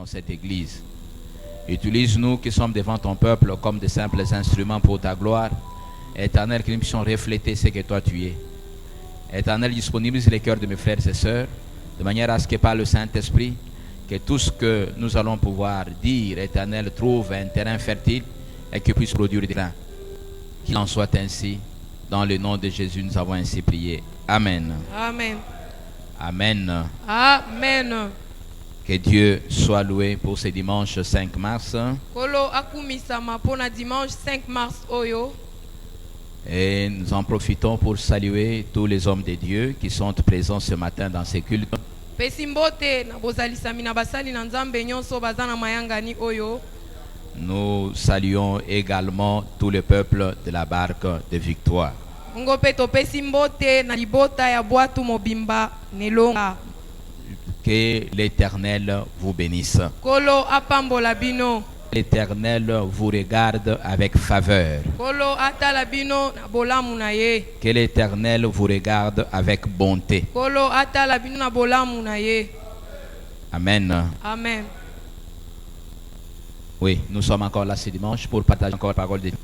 dans cette église. Utilise-nous qui sommes devant ton peuple comme de simples instruments pour ta gloire. Éternel, que nous puissions refléter ce que toi tu es. Éternel, disponibilise les cœurs de mes frères et sœurs, de manière à ce que par le Saint-Esprit, que tout ce que nous allons pouvoir dire, Éternel, trouve un terrain fertile et qu'il puisse produire des grains. Qu'il en soit ainsi. Dans le nom de Jésus, nous avons ainsi prié. Amen. Amen. Amen. Amen. Que Dieu soit loué pour ce dimanche 5 mars. Kolo akumisama pona dimanche 5 mars oyo. Et nous en profitons pour saluer tous les hommes de Dieu qui sont présents ce matin dans ces cultes. Pesimbote na bozalisami na basali na nzambe nyonso bazana mayangani oyo. Nous saluons également tout le peuple de la barque de Victoire. Ngo peto pesimbote na libota ya bwatu mobimba nelonga. Que l'Éternel vous bénisse. Kolo apambola bino. L'Éternel vous regarde avec faveur. Kolo atala bino na bolamu na ye. Que l'Éternel vous regarde avec bonté. Kolo atala bino na bolamu na ye. Amen. Amen. Oui, nous sommes encore là ce dimanche pour partager encore la parole de Dieu.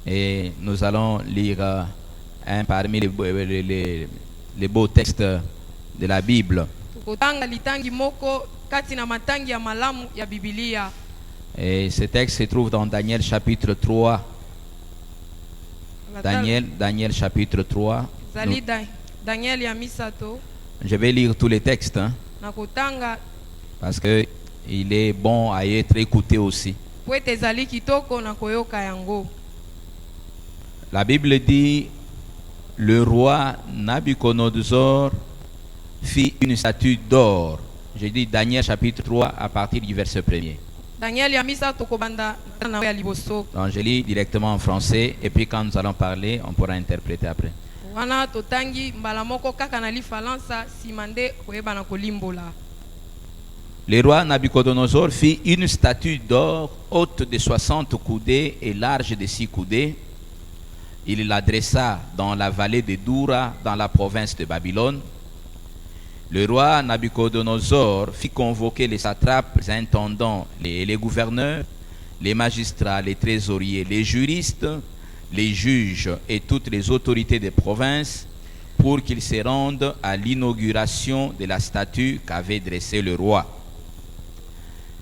Et nous allons lire un parmi les beaux textes de la Bible. Et ce texte se trouve dans Daniel chapitre 3. Daniel chapitre 3. Je vais lire tous les textes. Hein, parce que il est bon à être écouté aussi. La Bible dit: le roi Nabuchodonosor fit une statue d'or. Je dis Daniel chapitre 3 à partir du verset 1er. Donc je lis directement en français et puis quand nous allons parler, on pourra interpréter après. Le roi Nabuchodonosor fit une statue d'or haute de 60 coudées et large de 6 coudées. Il la dressa dans la vallée de Doura, dans la province de Babylone. Le roi Nabuchodonosor fit convoquer les satrapes, les intendants, les gouverneurs, les magistrats, les trésoriers, les juristes, les juges et toutes les autorités des provinces pour qu'ils se rendent à l'inauguration de la statue qu'avait dressée le roi.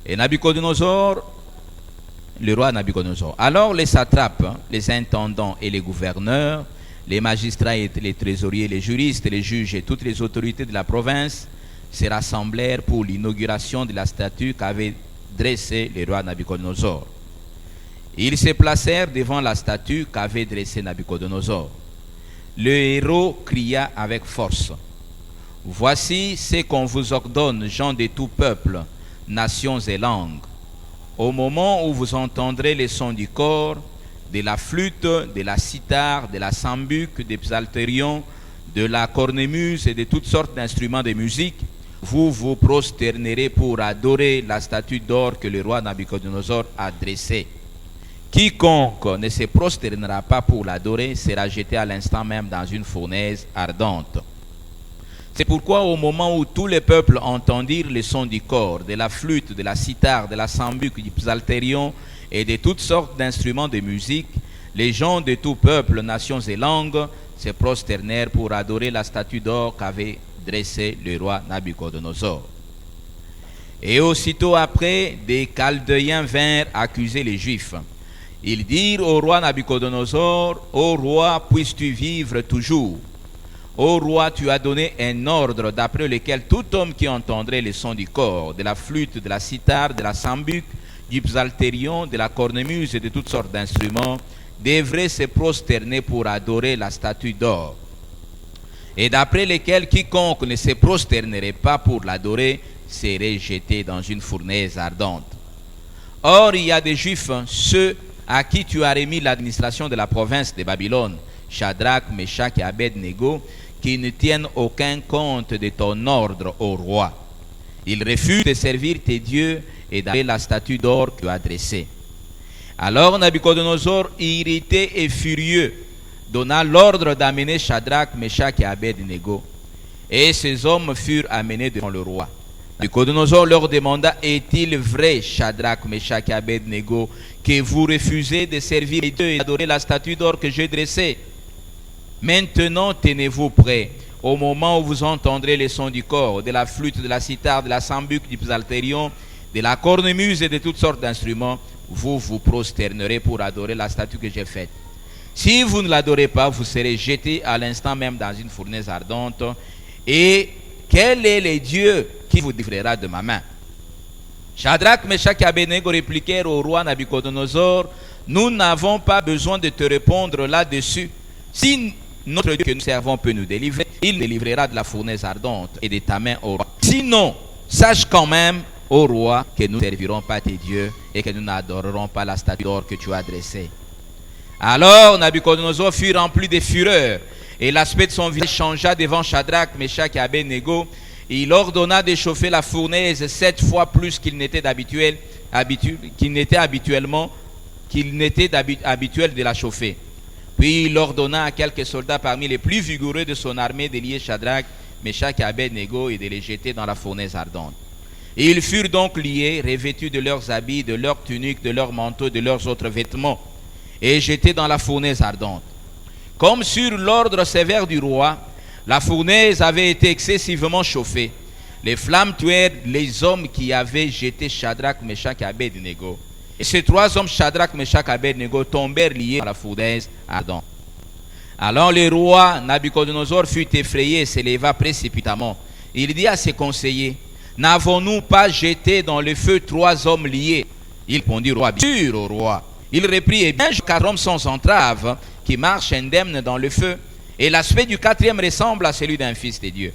Et le roi Nabuchodonosor. Alors les satrapes, les intendants et les gouverneurs, les magistrats et les trésoriers, les juristes, les juges et toutes les autorités de la province se rassemblèrent pour l'inauguration de la statue qu'avait dressée le roi Nabuchodonosor. Ils se placèrent devant la statue qu'avait dressée Nabuchodonosor. Le héros cria avec force: voici ce qu'on vous ordonne, gens de tout peuple, nations et langues. Au moment où vous entendrez les sons du cor, de la flûte, de la cithare, de la sambuc, des psalterions, de la cornemuse et de toutes sortes d'instruments de musique, vous vous prosternerez pour adorer la statue d'or que le roi Nabuchodonosor a dressée. Quiconque ne se prosternera pas pour l'adorer sera jeté à l'instant même dans une fournaise ardente. C'est pourquoi au moment où tous les peuples entendirent les sons du cor, de la flûte, de la cithare, de la sambuc, du psalterion et de toutes sortes d'instruments de musique, les gens de tout peuple, nations et langues se prosternèrent pour adorer la statue d'or qu'avait dressée le roi Nabuchodonosor. Et aussitôt après, des Chaldéens vinrent accuser les Juifs. Ils dirent au roi Nabuchodonosor: ô roi, puisses-tu vivre toujours? Ô roi, tu as donné un ordre d'après lequel tout homme qui entendrait les sons du cor, de la flûte, de la cithare, de la sambuc, du psalterion, de la cornemuse et de toutes sortes d'instruments devrait se prosterner pour adorer la statue d'or. Et d'après lequel quiconque ne se prosternerait pas pour l'adorer serait jeté dans une fournaise ardente. Or, il y a des Juifs, ceux à qui tu as remis l'administration de la province de Babylone, Shadrach, Meshach et Abed-Nego, qui ne tiennent aucun compte de ton ordre, ô roi. Ils refusent de servir tes dieux et d'adorer la statue d'or que tu as dressée. Alors Nabuchodonosor, irrité et furieux, donna l'ordre d'amener Shadrach, Meshach et Abed-Nego. Et ces hommes furent amenés devant le roi. Nabuchodonosor leur demanda: est-il vrai, Shadrach, Meshach et Abednego, que vous refusez de servir les dieux et d'adorer la statue d'or que j'ai dressée? Maintenant tenez-vous prêts. Au moment où vous entendrez les sons du corps, de la flûte, de la cithare, de la sambuc, du psalterion, de la cornemuse et de toutes sortes d'instruments, vous vous prosternerez pour adorer la statue que j'ai faite. Si vous ne l'adorez pas, vous serez jetés à l'instant même dans une fournaise ardente. Et quel est le Dieu qui vous délivrera de ma main? Shadrach, Meshach et Abednego répliquèrent au roi Nabuchodonosor: nous n'avons pas besoin de te répondre là-dessus. Si notre Dieu que nous servons peut nous délivrer, il délivrera de la fournaise ardente et de ta main au roi. Sinon, sache quand même, ô roi, que nous ne servirons pas tes dieux et que nous n'adorerons pas la statue d'or que tu as dressée. Alors Nabuchodonosor fut rempli de fureur, et l'aspect de son visage changea devant Shadrach, Meshach et Abednego. Il ordonna de chauffer la fournaise 7 fois plus qu'il n'était habituel de la chauffer. Puis il ordonna à quelques soldats parmi les plus vigoureux de son armée de lier Shadrach, Meshach et Abednego et de les jeter dans la fournaise ardente. Et ils furent donc liés, revêtus de leurs habits, de leurs tuniques, de leurs manteaux, de leurs autres vêtements, et jetés dans la fournaise ardente. Comme sur l'ordre sévère du roi, la fournaise avait été excessivement chauffée. Les flammes tuèrent les hommes qui avaient jeté Shadrach, Meshach et Abednego. Et ces 3 hommes, Shadrach, Meshach et Abednego, tombèrent liés dans la fournaise ardente. Alors le roi Nabuchodonosor fut effrayé et s'éleva précipitamment. Il dit à ses conseillers: n'avons-nous pas jeté dans le feu 3 hommes liés? Il répondit au roi: bien sûr, au roi. Il reprit: eh bien, 4 hommes sans entrave qui marchent indemnes dans le feu, et l'aspect du 4e ressemble à celui d'un fils de Dieu.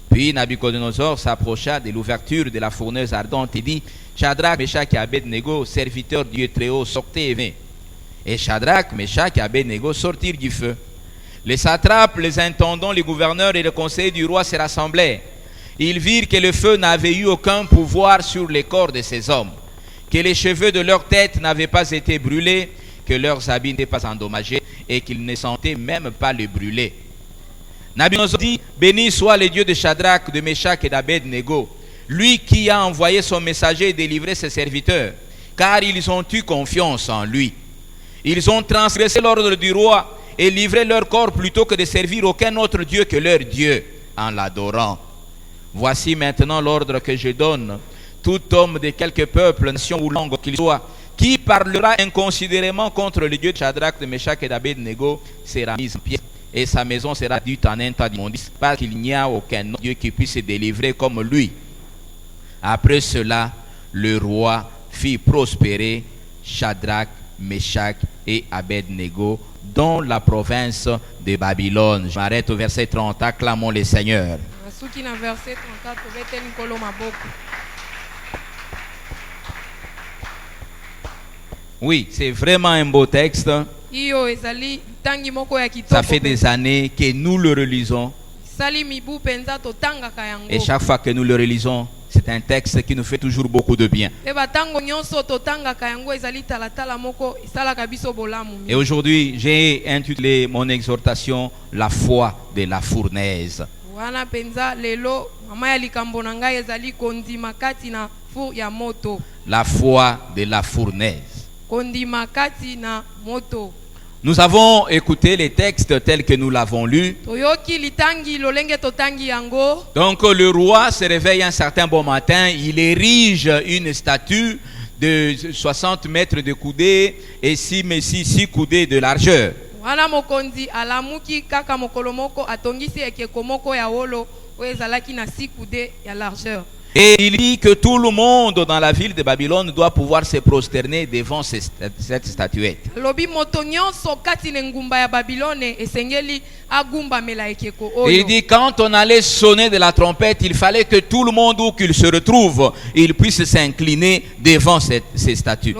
Puis Nabuchodonosor s'approcha de l'ouverture de la fournaise ardente et dit: Shadrach, Meshach et Abednego, serviteurs du Dieu très haut, sortez et venez. Et Shadrach, Meshach et Abednego sortirent du feu. Les satrapes, les intendants, les gouverneurs et les conseillers du roi se rassemblèrent. Ils virent que le feu n'avait eu aucun pouvoir sur les corps de ces hommes, que les cheveux de leur tête n'avaient pas été brûlés, que leurs habits n'étaient pas endommagés et qu'ils ne sentaient même pas le brûler. Nabuchodonosor dit: béni soit le Dieu de Shadrach, de Meshach et d'Abednego, lui qui a envoyé son messager et délivré ses serviteurs, car ils ont eu confiance en lui. Ils ont transgressé l'ordre du roi et livré leur corps plutôt que de servir aucun autre Dieu que leur Dieu en l'adorant. Voici maintenant l'ordre que je donne: tout homme de quelque peuple, nation ou langue qu'il soit, qui parlera inconsidérément contre le Dieu de Shadrach, de Meshach et d'Abednego sera mis en pièces, et sa maison sera réduite en un tas d'immondices, parce qu'il n'y a aucun autre Dieu qui puisse se délivrer comme lui. Après cela, le roi fit prospérer Shadrach, Meshach et Abednego dans la province de Babylone. Je m'arrête au verset 30. Acclamons le Seigneur. Oui, c'est vraiment un beau texte. Ça fait des années que nous le relisons. Et chaque fois que nous le relisons, c'est un texte qui nous fait toujours beaucoup de bien. Et aujourd'hui, j'ai intitulé mon exhortation La foi de la fournaise. La foi de la fournaise. Nous avons écouté les textes tels que nous l'avons lus. Donc le roi se réveille un certain bon matin, il érige une statue de 60 mètres de coudée et 6 coudées de largeur. Et il dit que tout le monde dans la ville de Babylone doit pouvoir se prosterner devant cette statuette. Et il dit quand on allait sonner de la trompette, il fallait que tout le monde où qu'il se retrouve, il puisse s'incliner devant ces statues.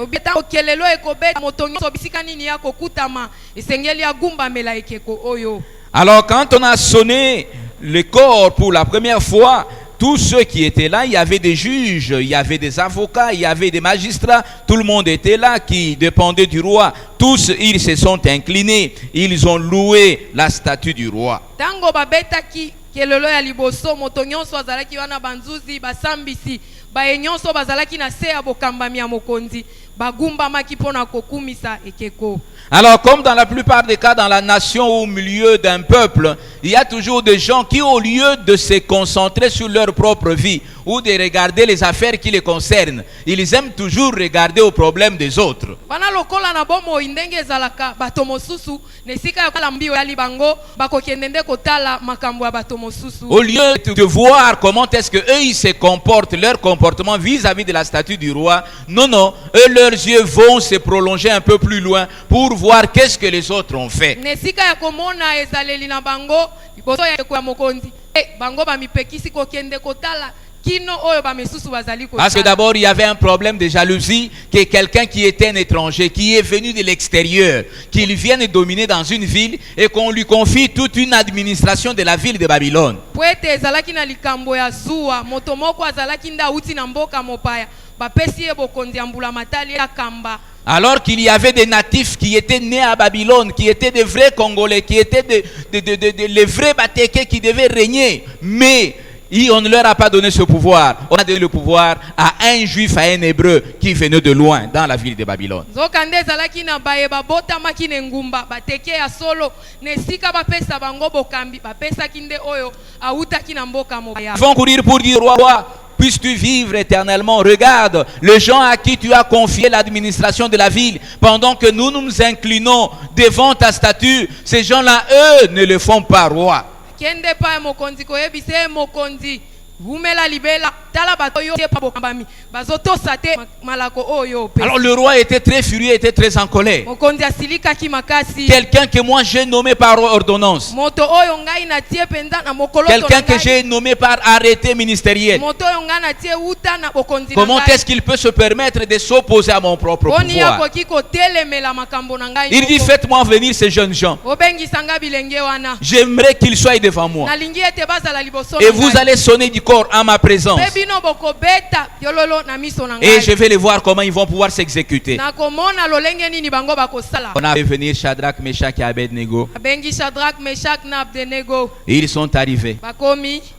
Alors quand on a sonné le corps pour la première fois, tous ceux qui étaient là, il y avait des juges, il y avait des avocats, il y avait des magistrats, tout le monde était là qui dépendait du roi. Tous, ils se sont inclinés, ils ont loué la statue du roi. kelelo ya liboso moto nyonso azalaki wana banzuzi basambisi baye nyonso bazalaki na se ya bokambami ya mokonzi bagumbamaki mpona kokumisa ekeko. Alors, comme dans la plupart des cas dans la nation ou au milieu d'un peuple, il y a toujours des gens qui, au lieu de se concentrer sur leur propre vie ou de regarder les affaires qui les concernent, ils aiment toujours regarder aux problèmes des autres. Wana lokola na bomo indenge ezalaka bato mosusu nesika ya kala mbio ya libango bakokendende kotala makambo ya bato mosusu. Au lieu de voir comment est-ce que eux ils se comportent, leur comportement vis-à-vis de la statue du roi, non, eux leurs yeux vont se prolonger un peu plus loin pour voir qu'est-ce que les autres ont fait. Nesika ya komona ezaleli na bango liboso ya kwa mokonzi bango ba mipekisi kokende kotala kino oyo ba mesusu bazali kotala. Parce que d'abord il y avait un problème de jalousie, que quelqu'un qui était un étranger, qui est venu de l'extérieur, qu'il vienne dominer dans une ville et qu'on lui confie toute une administration de la ville de Babylone. Poete ezalaki na likambo ya zuwa moto moko azalaki nda uti na mboka mopaya bapesi ye bokonzi ya mbula matali ya kamba. Alors qu'il y avait des natifs qui étaient nés à Babylone, qui étaient des vrais Congolais, qui étaient les vrais Batékés qui devaient régner. Mais on ne leur a pas donné ce pouvoir. On a donné le pouvoir à un juif, à un hébreu qui venait de loin dans la ville de Babylone. Ils vont courir pour dire roi, puisses-tu vivre éternellement. Regarde, les gens à qui tu as confié l'administration de la ville, pendant que nous nous inclinons devant ta statue, ces gens-là, eux, ne le font pas roi. Alors le roi était très furieux, était très en colère. Quelqu'un que moi j'ai nommé par ordonnance, quelqu'un que j'ai nommé par arrêté ministériel, comment est-ce qu'il peut se permettre de s'opposer à mon propre pouvoir? Il dit faites-moi venir ces jeunes gens, j'aimerais qu'ils soient devant moi et vous allez sonner du corps en ma présence et je vais les voir comment ils vont pouvoir s'exécuter. On a fait venir Shadrach, Meshach et Abednego. Ils sont arrivés.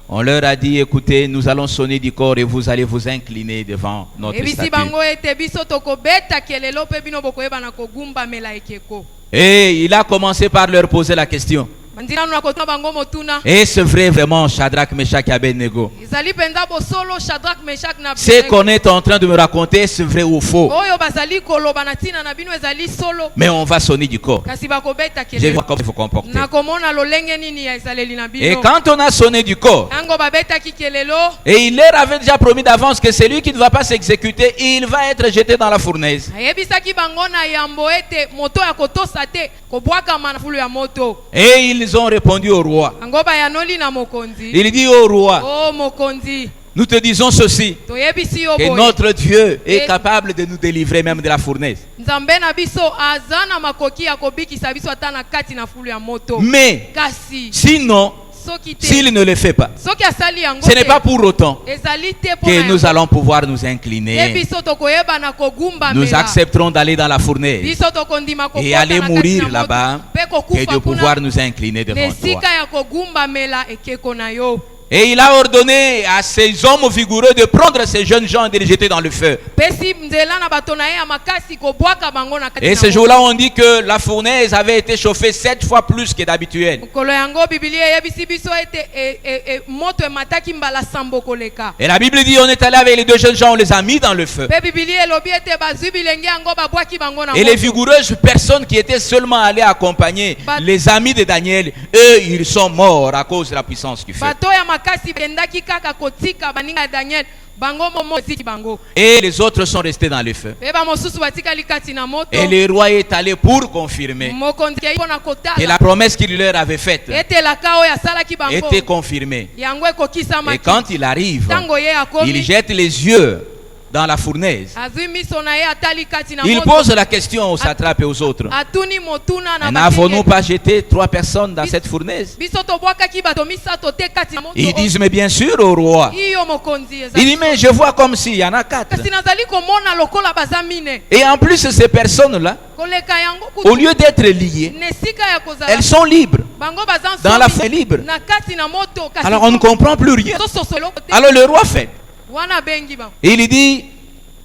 On leur a dit écoutez, nous allons sonner du corps et vous allez vous incliner devant notre statue. Et il a commencé par leur poser la question. Et c'est vrai vraiment Shadrach, Meshach et Abednego? Ce qu'on est en train de me raconter, c'est vrai ou faux? Mais on va sonner du corps. Je vais voir comment il faut comporter. Et quand on a sonné du corps, et il leur avait déjà promis d'avance que celui qui ne va pas s'exécuter, il va être jeté dans la fournaise. Et ils ont répondu au roi. Il dit au roi, nous te disons ceci, que notre Dieu est capable de nous délivrer même de la fournaise. Mais sinon, s'il ne le fait pas, ce n'est pas pour autant que nous allons pouvoir nous incliner. Nous accepterons d'aller dans la fournaise et aller mourir là-bas et de pouvoir nous incliner devant toi. Et il a ordonné à ces hommes vigoureux de prendre ces jeunes gens et de les jeter dans le feu. Et ce jour-là, on dit que la fournaise avait été chauffée 7 fois plus que d'habitude. Et la Bible dit on est allé avec les deux jeunes gens, on les a mis dans le feu. Et les vigoureuses personnes qui étaient seulement allées accompagner les amis de Daniel, eux, ils sont morts à cause de la puissance du feu. Et les autres sont restés dans le feu. Et le roi est allé pour confirmer. Et la promesse qu'il leur avait faite était confirmée. Et quand il arrive, il jette les yeux dans la fournaise. Il pose la question aux satrapes et aux autres. N'avons-nous pas jeté 3 personnes dans cette fournaise? Ils disent mais bien sûr au roi. Il dit mais je vois comme s'il y en a 4. Et en plus ces personnes-là, au lieu d'être liées, elles sont libres. bango baza dans la nsomi feu libre. na kati na moto kasi Alors on ne comprend plus rien. tososolo te. Alors le roi fait. wana bengi bango Et il dit,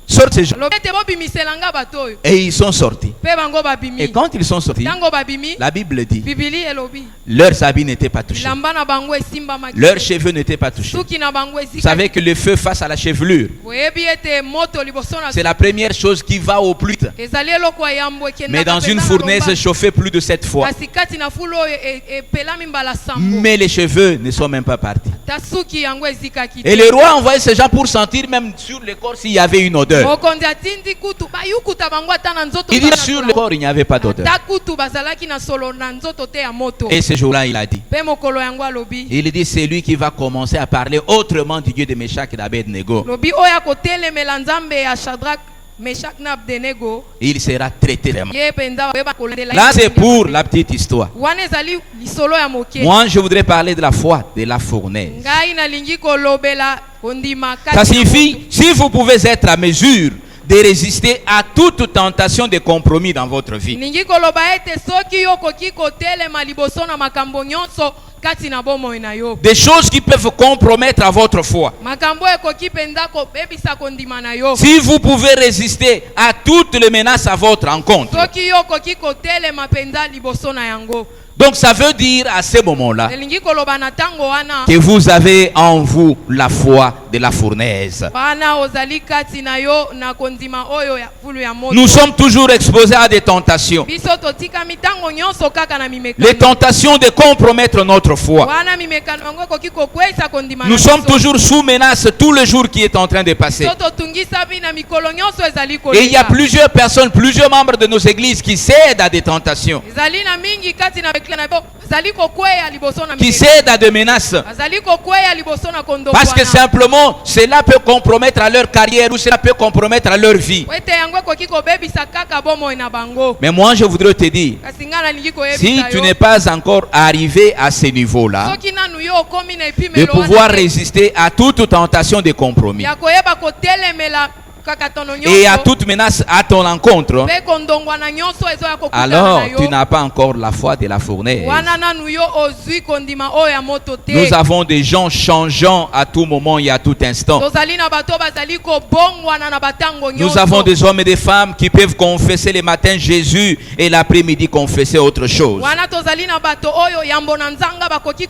sortez ces gens. lobi ete bobimiselanga bato oyo Et ils sont sortis. mpe bango Et babimi quand ils sont sortis, ntango babimi la Bible dit, bibili elobi leurs habits n'étaient pas touchés. bilamba na bango esimbamaki Leurs cheveux n'étaient pas touchés. suki na bango Vous savez que le feu face à la chevelure, boyebi ete moto liboso na c'est la première chose qui va au plus vite. ezali eloko ya yambo ekendaka Mais dans une mpenza na fournaise lomba. chauffée plus de 7 fois. kasi kati na fulu oyo epelami mbala sambo Mais les cheveux ne sont même pas partis. ta suki yango ezikaki Et le roi envoyait ces gens pour sentir même sur le corps s'il y avait une odeur. mokonzi atindi kutu bayukuta bango ata na nzoto Il dit to na sur solo. le corps il n'y avait pas d'odeur. ata kutu bazalaki na solo na nzoto te ya moto Et ce jour-là il a dit, mpe mokolo yango alobi il dit c'est lui qui va commencer à parler autrement du Dieu de Meshach et d'Abednego. lobi oyo akotelemela nzambe ya Shadrach Meshach na Abednego Il sera traité vraiment. ye mpenza bayeba kolandela Là c'est pour la petite histoire. wana ezali lisolo ya moke Moi je voudrais parler de la foi de la fournaise. ngai nalingi kolobela kondima Ça kati na signifie, moto. si vous pouvez être à mesure de résister à toute tentation de compromis dans votre vie. ningi koloba ete soki yo okoki kotelema liboso na makambo nyonso kati na bomoi na yo Des choses qui peuvent compromettre à votre foi. makambo ekoki mpenza kobebisa kondima na yo Si vous pouvez résister à toutes les menaces à votre encontre. soki yo okoki kotelema mpenza liboso na yango Donc ça veut dire à ce moment-là elingi koloba na ntango wana que vous avez en vous la foi de la fournaise. wana ozali kati na yo na kondima oyo ya fulu ya moto Nous sommes toujours exposés à des tentations. biso totikami ntango nyonso kaka na Les mimekano tentations de compromettre notre foi. wana mimekano yango ekoki kokweyisa kondima na Nous sommes biso. toujours sous menace tout le jour qui est en train de passer. biso totungisami na mikolo nyonso ezali Et il y a koleka plusieurs personnes, plusieurs membres de nos églises qui cèdent à des tentations, ezali na mingi kati na bekla na bo bazali kokweya liboso na qui mimekano cèdent à des menaces. bazali kokweya liboso na kondo Parce que simplement, cela peut compromettre à leur carrière ou cela peut compromettre à leur vie. ete yango ekoki kobebisa kaka bomoi na bango Mais moi, je voudrais te dire, kasi ngai nalingi si koyebisa tu yo n'es pas encore arrivé à ce niveau-là, soki nanu yo okomi na de epimelo pouvoir wana te, résister à toute tentation de compromis ya koyeba kotelemela kaka tono et à nyonso toute menace à ton encontre, mpe kondongwana nyonso ezoya kokutana alors na tu yo n'as pas encore la foi de la fournaise. wana nanu yo ozwi kondima oyo ya moto te Nous avons des gens changeants à tout moment et à tout instant. tozali na bato bazali kobongwana na batango Nous avons nyonso des hommes et des femmes qui peuvent confesser le matin Jésus et l'après-midi confesser autre chose. wana tozali na bato oyo yambo na nzanga bakoki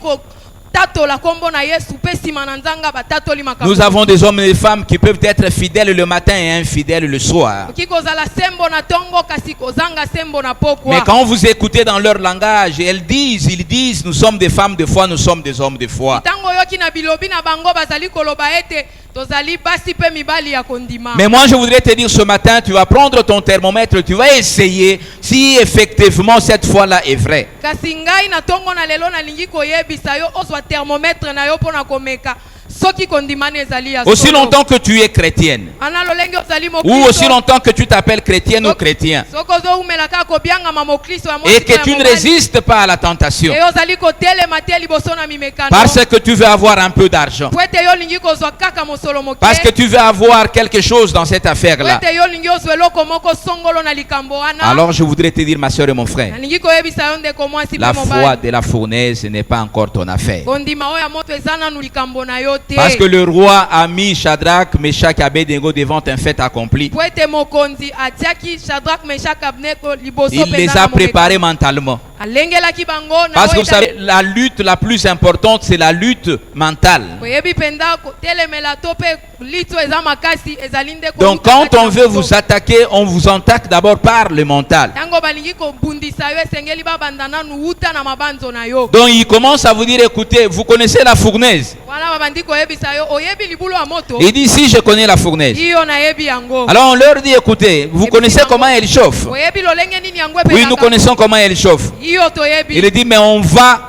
kotatola kombo na yesu mpe nsima na nzanga batatoli makambo Nous avons des hommes et des femmes qui peuvent être fidèles le matin et infidèles le soir. okoki kozala sembo na ntongo kasi kozanga sembo na Mais pokwa quand vous écoutez dans leur langage, ils disent, nous sommes des femmes de foi, nous sommes des hommes de foi. ntango oyoki na bilobi na bango bazali koloba ete tozali basi mpe mibali ya kondima Mais moi je voudrais te dire ce matin, tu vas prendre ton thermomètre, tu vas essayer si effectivement cette foi-là est vraie. kasi ngai na ntongo na lelo nalingi koyebisa yo ozwa thermometre na yo mpo na komeka soki kondimani ezali ya Aussi solo. longtemps que tu es chrétienne, ana lolenge ozali ou aussi mokristo longtemps que tu t'appelles chrétienne ou chrétien, soki ozowumela kaka kobiangama mokristo ya et mwasi que to tu ya ne mobali, résistes pas à la tentation, e ozali kotelema te liboso na mimekano parce que tu veux avoir un peu d'argent, po ete yo olingi kozwa kaka mosolo moke parce que tu veux avoir quelque chose dans cette po affaire-là. ete yo olingi ozwa eloko moko songolo na likambo wana Alors je voudrais te dire, ma soeur et mon frère, nalingi koyebisa yo ndeko mwasi la mpe foi mobali de la fournaise n'est pas encore ton affaire. kondima oyo ya moto eza nanu likambo na yo te Parce que le roi a mis Shadrach, Meshach et Abednego devant un fait accompli. po ete mokonzi atiaki Shadrach Meshach Abednego liboso Il les mpenza a na préparés momeka. mentalement. alengelaki bango na Parce que oyo vous savez, la lutte la plus importante, c'est la lutte mentale. oyebi mpenza kotelemela to mpe litso eza makasi ezali nde Donc koluka quand kati na on veut moto. vous attaquer, on vous attaque d'abord par le mental. ntango balingi kobundisa yo esengeli babanda nanu wuta na mabanzo na yo Donc il commence à vous dire, écoutez, vous connaissez la fournaise? wana babandi koyebisa yo oyebi libulu ya moto Il dit, si je connais la fournaise. iyo nayebi yango Alors on leur dit, écoutez, vous connaissez comment elle chauffe? oyebi lolenge nini yango Oui, nous epelaka connaissons comment elle chauffe. iyo toyebi Il dit, mais on va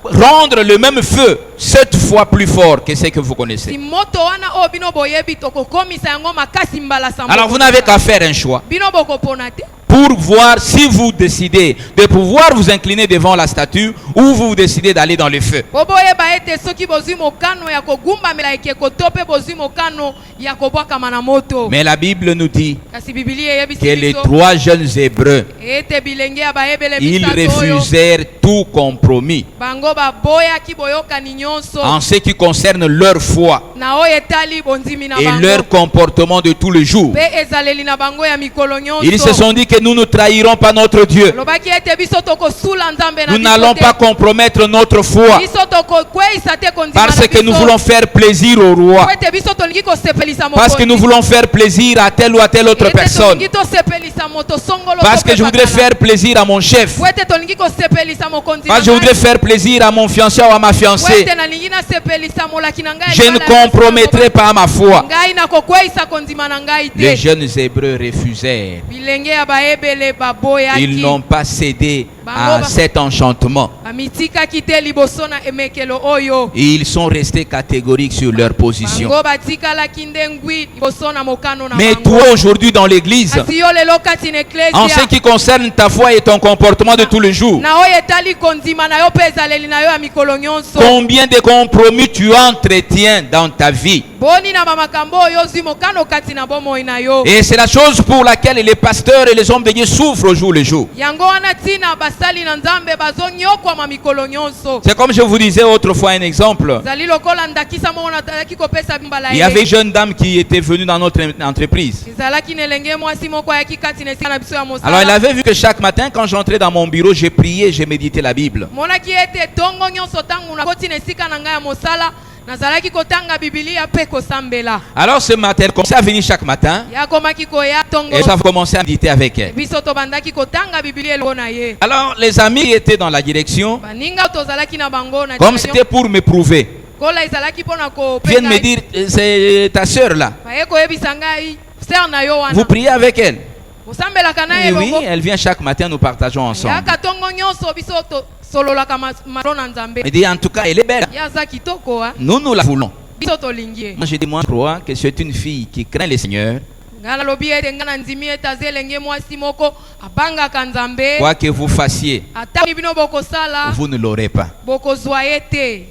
rendre le même feu 7 fois plus fort que ce que vous si connaissez. moto wana oyo bino boyebi tokokomisa yango makasi mbala sa Alors vous n'avez qu'à faire un choix bino bokopona te pour voir si vous décidez de pouvoir vous incliner devant la statue ou vous décidez d'aller dans le feu. po boyeba ete soki bozwi mokano ya kogumbamela ekeko to mpe bozwi mokano ya kobwakama na moto. Mais la Bible nous dit Kasi Biblia eyebisi que les biso 3 jeunes Hébreux, ete bilenge ya bayebele ils misato oyo refusèrent tout compromis bango baboyaki boyokani nyonso en ce qui concerne leur foi na oyo etali bondimi na et bango leur comportement de tous les jours. mpe ezaleli na bango ya mikolo Ils se nyonso. sont dit que nous ne trahirons pas notre Dieu. lobaki ete biso tokosula nzambe na Nous biso n'allons te. pas compromettre notre foi biso tokokweyisa te kondima parce na que nous biso. voulons faire plaisir au roi, Po ete biso tolingi kosepelisa parce que nous voulons faire plaisir à telle ou à telle autre Ete personne, tolingi tosepelisa moto songolo parce to que je mpe voudrais bakala. faire plaisir à mon chef, Po ete tolingi kosepelisa mokonzi parce que je na voudrais ngai. faire plaisir à mon fiancé ou à ma Po fiancée. ete nalingi nasepelisa molaki na ngai Je ne compromettrai pas ma foi. ngai nakokweyisa kondima na ngai Les te. jeunes Hébreux refusèrent. bilenge ya bayebele Ils baboyaki n'ont pas cédé à Bango- cet enchantement. bamitikaki te liboso na emekelo oyo. Et ils sont restés catégoriques sur leur position. bango batikalaki nde ngwi liboso na mokano na Mais bango. toi aujourd'hui dans l'église, kasi yo lelo kati na en ce eklesia qui concerne ta foi et ton comportement de tous les jours, na oyo etali kondima na yo mpe ezaleli na yo ya mikolo nyonso. combien de compromis tu entretiens dans ta vie? boni na bamakambo oyo ozwi mokano kati na bomoi na yo. Et c'est la chose pour laquelle les pasteurs et les hommes de Dieu souffrent au jour le jour. yango wana ntina basali na nzambe bazonyokwama mikolo nyonso. C'est comme je vous disais autrefois un exemple. zali lokola ndakisa moko nazalaki kopesa mbala Il y avait une jeune dame qui était venue dans notre entreprise. ezalaki na elenge mwasi moko ayaki kati na esika na biso ya Alors elle mosala. avait vu que chaque matin quand j'entrais dans mon bureau, je priais, je méditais la Bible. monaki ete ntongo nyonso ntango nakoti na esika na ngai ya mosala nazalaki kotanga bibilia mpe kosambela. Alors ce matin, elle commençait à venir chaque matin yakomaki koya ntongo et ça a commencé à méditer avec elle. biso tobandaki kotanga bibilia elongo na ye. Alors les amis qui étaient dans la direction, baninga tozalaki na bango na comme direction. c'était pour me prouver, kola ezalaki mpona viennent me dire, c'est ta sœur là. baye koyebisa ngai ser na yo Vous wana priez avec elle? osambelaka na ye Et oui, elongo. elle vient chaque matin, nous partageons ensemble. yaka ntongo nyonso biso tosololaka malo na nzambe. Elle dit, en tout cas, elle est belle. ye aza kitoko a Nous la voulons. biso tolingi ye. Moi, je dis, moi, je crois que c'est une fille qui craint le Seigneur. ngai nalobi ete ngai na ndimi ete aza elenge mwasi moko abangaka nzambe. Quoi que vous fassiez, ata bino bokosala vous ne l'aurez pas. bokozwa ye te.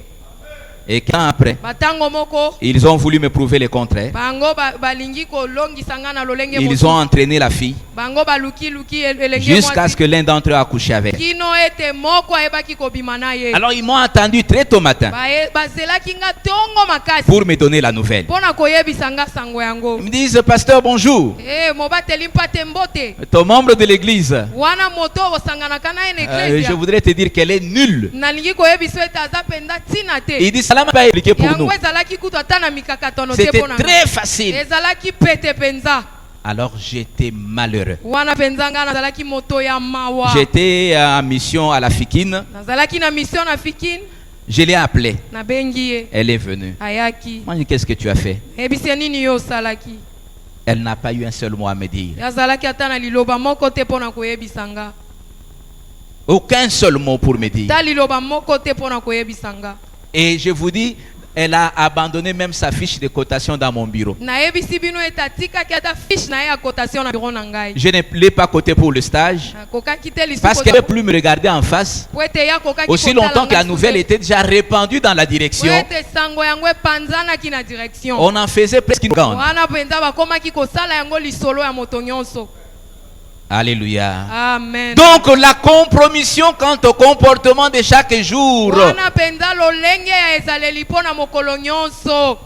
Et quand après, batango moko ils ont voulu me prouver le contraire. bango balingi kolongisa ngai na lolenge Ils mosusu. ont entraîné la fille bango balukiluki elenge jusqu'à ce mwasi que l'un d'entre eux a couché avec elle. kino ete moko ayebaki kobima na ye. Alors ils m'ont attendu très tôt matin bazelaki nga ntongo makasi pour me donner la nouvelle. mpona koyebisa nga sango yango. Ils me disent, pasteur, bonjour. mobateli mpate mbote Ton membre de l'église, wana moto osanganaka na ye na je eklesia. voudrais te dire qu'elle est nulle. nalingi koyebisa ete aza mpenza ntina te. Il dit, ça n'a pas expliqué pour nous. yango ezalaki kutu ata na mikakatano te C'était mpo na nga. très facile. ezalaki pete mpenza. Alors j'étais malheureux. wana mpenza nga nazalaki moto ya mawa. J'étais en mission à la Fikine. nazalaki na mission na fikine Je l'ai appelée. nabengi ye Elle est venue. ayaki. Moi, je dis, qu'est-ce que tu as fait? ebisi nini yo osalaki. Elle n'a pas eu un seul mot à me dire. azalaki ata na liloba moko te mpo na koyebisa nga. Aucun seul mot pour me dire. ta liloba moko te mpo na koyebisa nga. Et je vous dis, elle a abandonné même sa fiche de cotation dans mon bureau. nayebisi bino ete atikaki ata fiche na ye ya cotation na biro na ngai. Je ne l'ai pas coté pour le stage akokaki te lisusu parce qu'elle ne peut plus me regarder en face. po ete ye akokaki Aussi kotala longtemps que la ngai nouvelle lisusu te. était déjà répandue dans la Po direction, ete sango yango epanzanaki na direction. on en faisait presque une grande. wana mpenza bakomaki kosala yango lisolo ya moto nyonso. Alléluia. amen. Donc la compromission quant au comportement de chaque jour. wana mpenza lolenge ya ezaleli mpo na mokolo nyonso.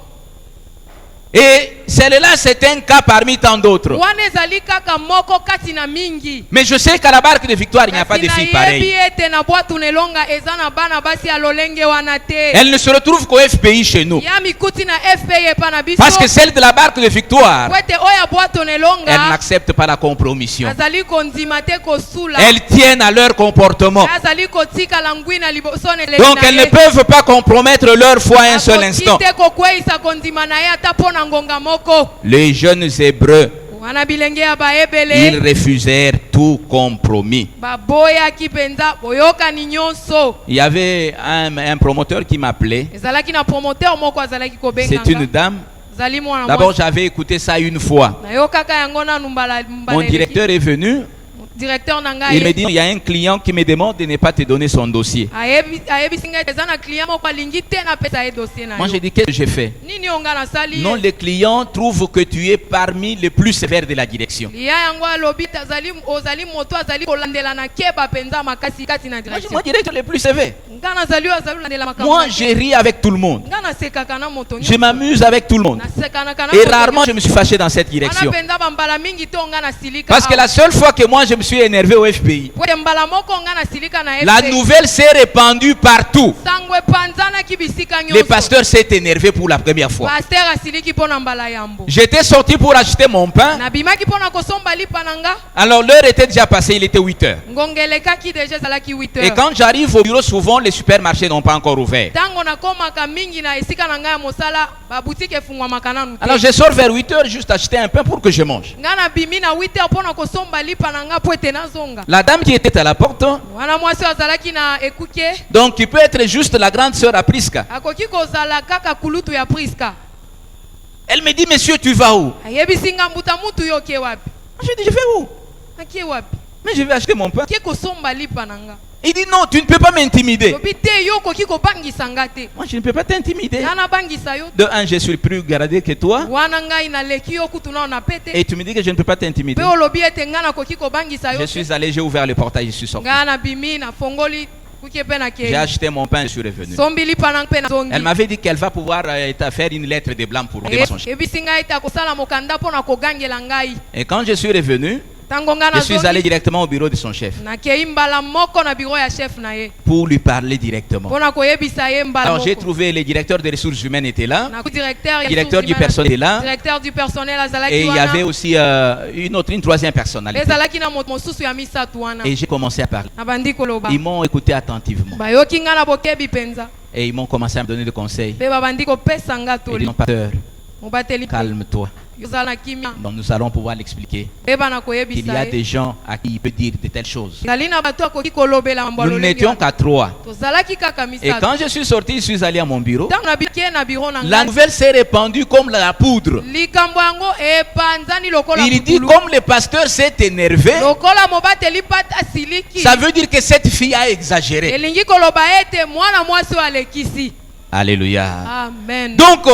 Et celle-là, c'est un cas parmi tant d'autres. wana ezali kaka moko kati na mingi. Mais je sais qu'à la barque de victoire, il n'y a pas de Kasi filles nayebi pareilles. ete na bwatu nelonga eza na bana basi ya lolenge wana te. Elles ne se retrouvent qu'au FPI chez nous. ya mikuti na fpa epa na biso. Parce que celle de la barque de victoire, po ete oyo ya bwato elles nelonga n'acceptent pas la compromission. azali kondima te kosula. Elles tiennent à leur comportement. azali kotikala ngwi na liboso neleli Donc na elles ye. ne peuvent pas compromettre leur foi un seul Akoki instant. te kokweyisa kondima na ye ata mpo na ngonga moko. Les jeunes Hébreux wana bilenge ya baebele ils refusèrent tout compromis. baboyaki mpenza boyokani nyonso. Il y avait un promoteur qui m'appelait. ezalaki na promoteur moko azalaki C'est une kobenganga dame. zali mwana D'abord, mwasi. j'avais écouté ça une fois. nayokaka yango nanu Mon directeur est venu. directeur na Il me ngai dit, il y a un client qui me demande de ne pas te donner son dossier. ayebisi ngai eza na client moko alingi te napesa ye dossier na Moi, yo j'ai dit, qu'est-ce que j'ai fait? nini onga nasali Non, le client trouve que tu es parmi les plus sévères de la direction. liya yango alobi ozali moto azali kolandela na keba mpenza makasi kati na Moi, direction mon directeur le plus sévère. nga nazali oyo azali kolandela makambo Moi, na je te. ris avec tout le monde. nga nasekaka na moto Je m'amuse avec tout le monde. nasekanaka na Et moto rarement, je me suis fâché dans cette wana direction. mpenza bambala mingi to nga nasilika Parce que la seule fois que moi, je me suis énervé au FPI, pwete mbala moko nga nasilika na la nouvelle s'est répandue partout. sango epanzanaki bisika Le nyonso pasteur s'est énervé pour la première fois. paster asiliki mpo na mbala yambo J'étais sorti pour acheter mon pain. nabimaki mpo na kosomba lipa na nga Alors l'heure était déjà passée, il était 8 heures. ngonga elekaki deja ezalaki 8 Et heures quand j'arrive au bureau, souvent les supermarchés n'ont pas encore ouvert. ntango nakomaka mingi na esika na ngai ya mosala babutike efungwamaka nanu Alors te je sors vers 8 heures juste acheter un pain pour que je mange. ngai nabimi na 8 heures mpo na kosomba lipa na nga mpo ete nazonga La dame qui était à la porte, wana mwasi oyo azalaki na ekuke donc qui peut être juste la grande sœur à Prisca. akoki kozala kaka kulutu ya priska Elle me dit, monsieur, tu vas où? ayebisi nga mbuta mutu yo okie wapi Je dis, je vais où? akie wapi Mais je vais acheter mon pain. akie kosomba lipa na nga Il dit, non, tu ne peux pas m'intimider. lobi te yo okoki kobangisa nga te Moi, je ne peux pas t'intimider. nga nabangisa yo De un, je suis plus gradé que toi. wana ngai naleki yo kutu nao na pete Et tu me dis que je ne peux pas t'intimider. mpe olobi ete nga nakoki kobangisa yo Je te suis allé, j'ai ouvert le portail, je suis sorti. nga nabimi nafongoli kuki mpe J'ai nakei acheté mon pain, je suis revenu. sombi lipa na mpe nazongi Elle m'avait dit qu'elle va pouvoir faire une lettre de blanc pour son chef. ebisi ngai ete akosala mokanda mpo na kogangela ngai Et quand je suis revenu, ntango nga je suis allé nazongi directement au bureau de son chef nakei mbala moko na biro ya chef na ye pour lui parler directement. mpo na koyebisa ye mbala Alors j'ai moko trouvé le directeur des ressources humaines était là, na directeur ya directeur du ressources personnel était là, humaines, directeur du personnel et azalaki il y avait wana aussi une troisième personnalité. ezalaki na moto mosusu ya misatu wana Et j'ai commencé à parler. na bandi koloba Ils m'ont écouté attentivement bayoki nga na bokebi mpenza et ils m'ont commencé à me donner des conseils. mpe babandi kopesa nga Ils toli n'ont pas peur, mobateli calme-toi. ozala na kimia Donc nous allons pouvoir l'expliquer. eba na Il y koyebisa a ye des gens à qui il peut dire de telles choses. ezali na bato akoki kolobela mambo ya Nous lolenge n'étions wana. qu'à 3. tozalaki kaka Et misato quand je suis sorti, je suis allé à mon bureau. ntango nabikie na biro na La ngai nouvelle s'est répandue comme la poudre. likambo yango epanzani lokola Il dit, putulu. comme le pasteur s'est énervé, lokola mobateli pata siliki ça veut dire que cette fille a exagéré. elingi koloba ete mwana mwasi oyo alekisi Alléluia. amen Donc,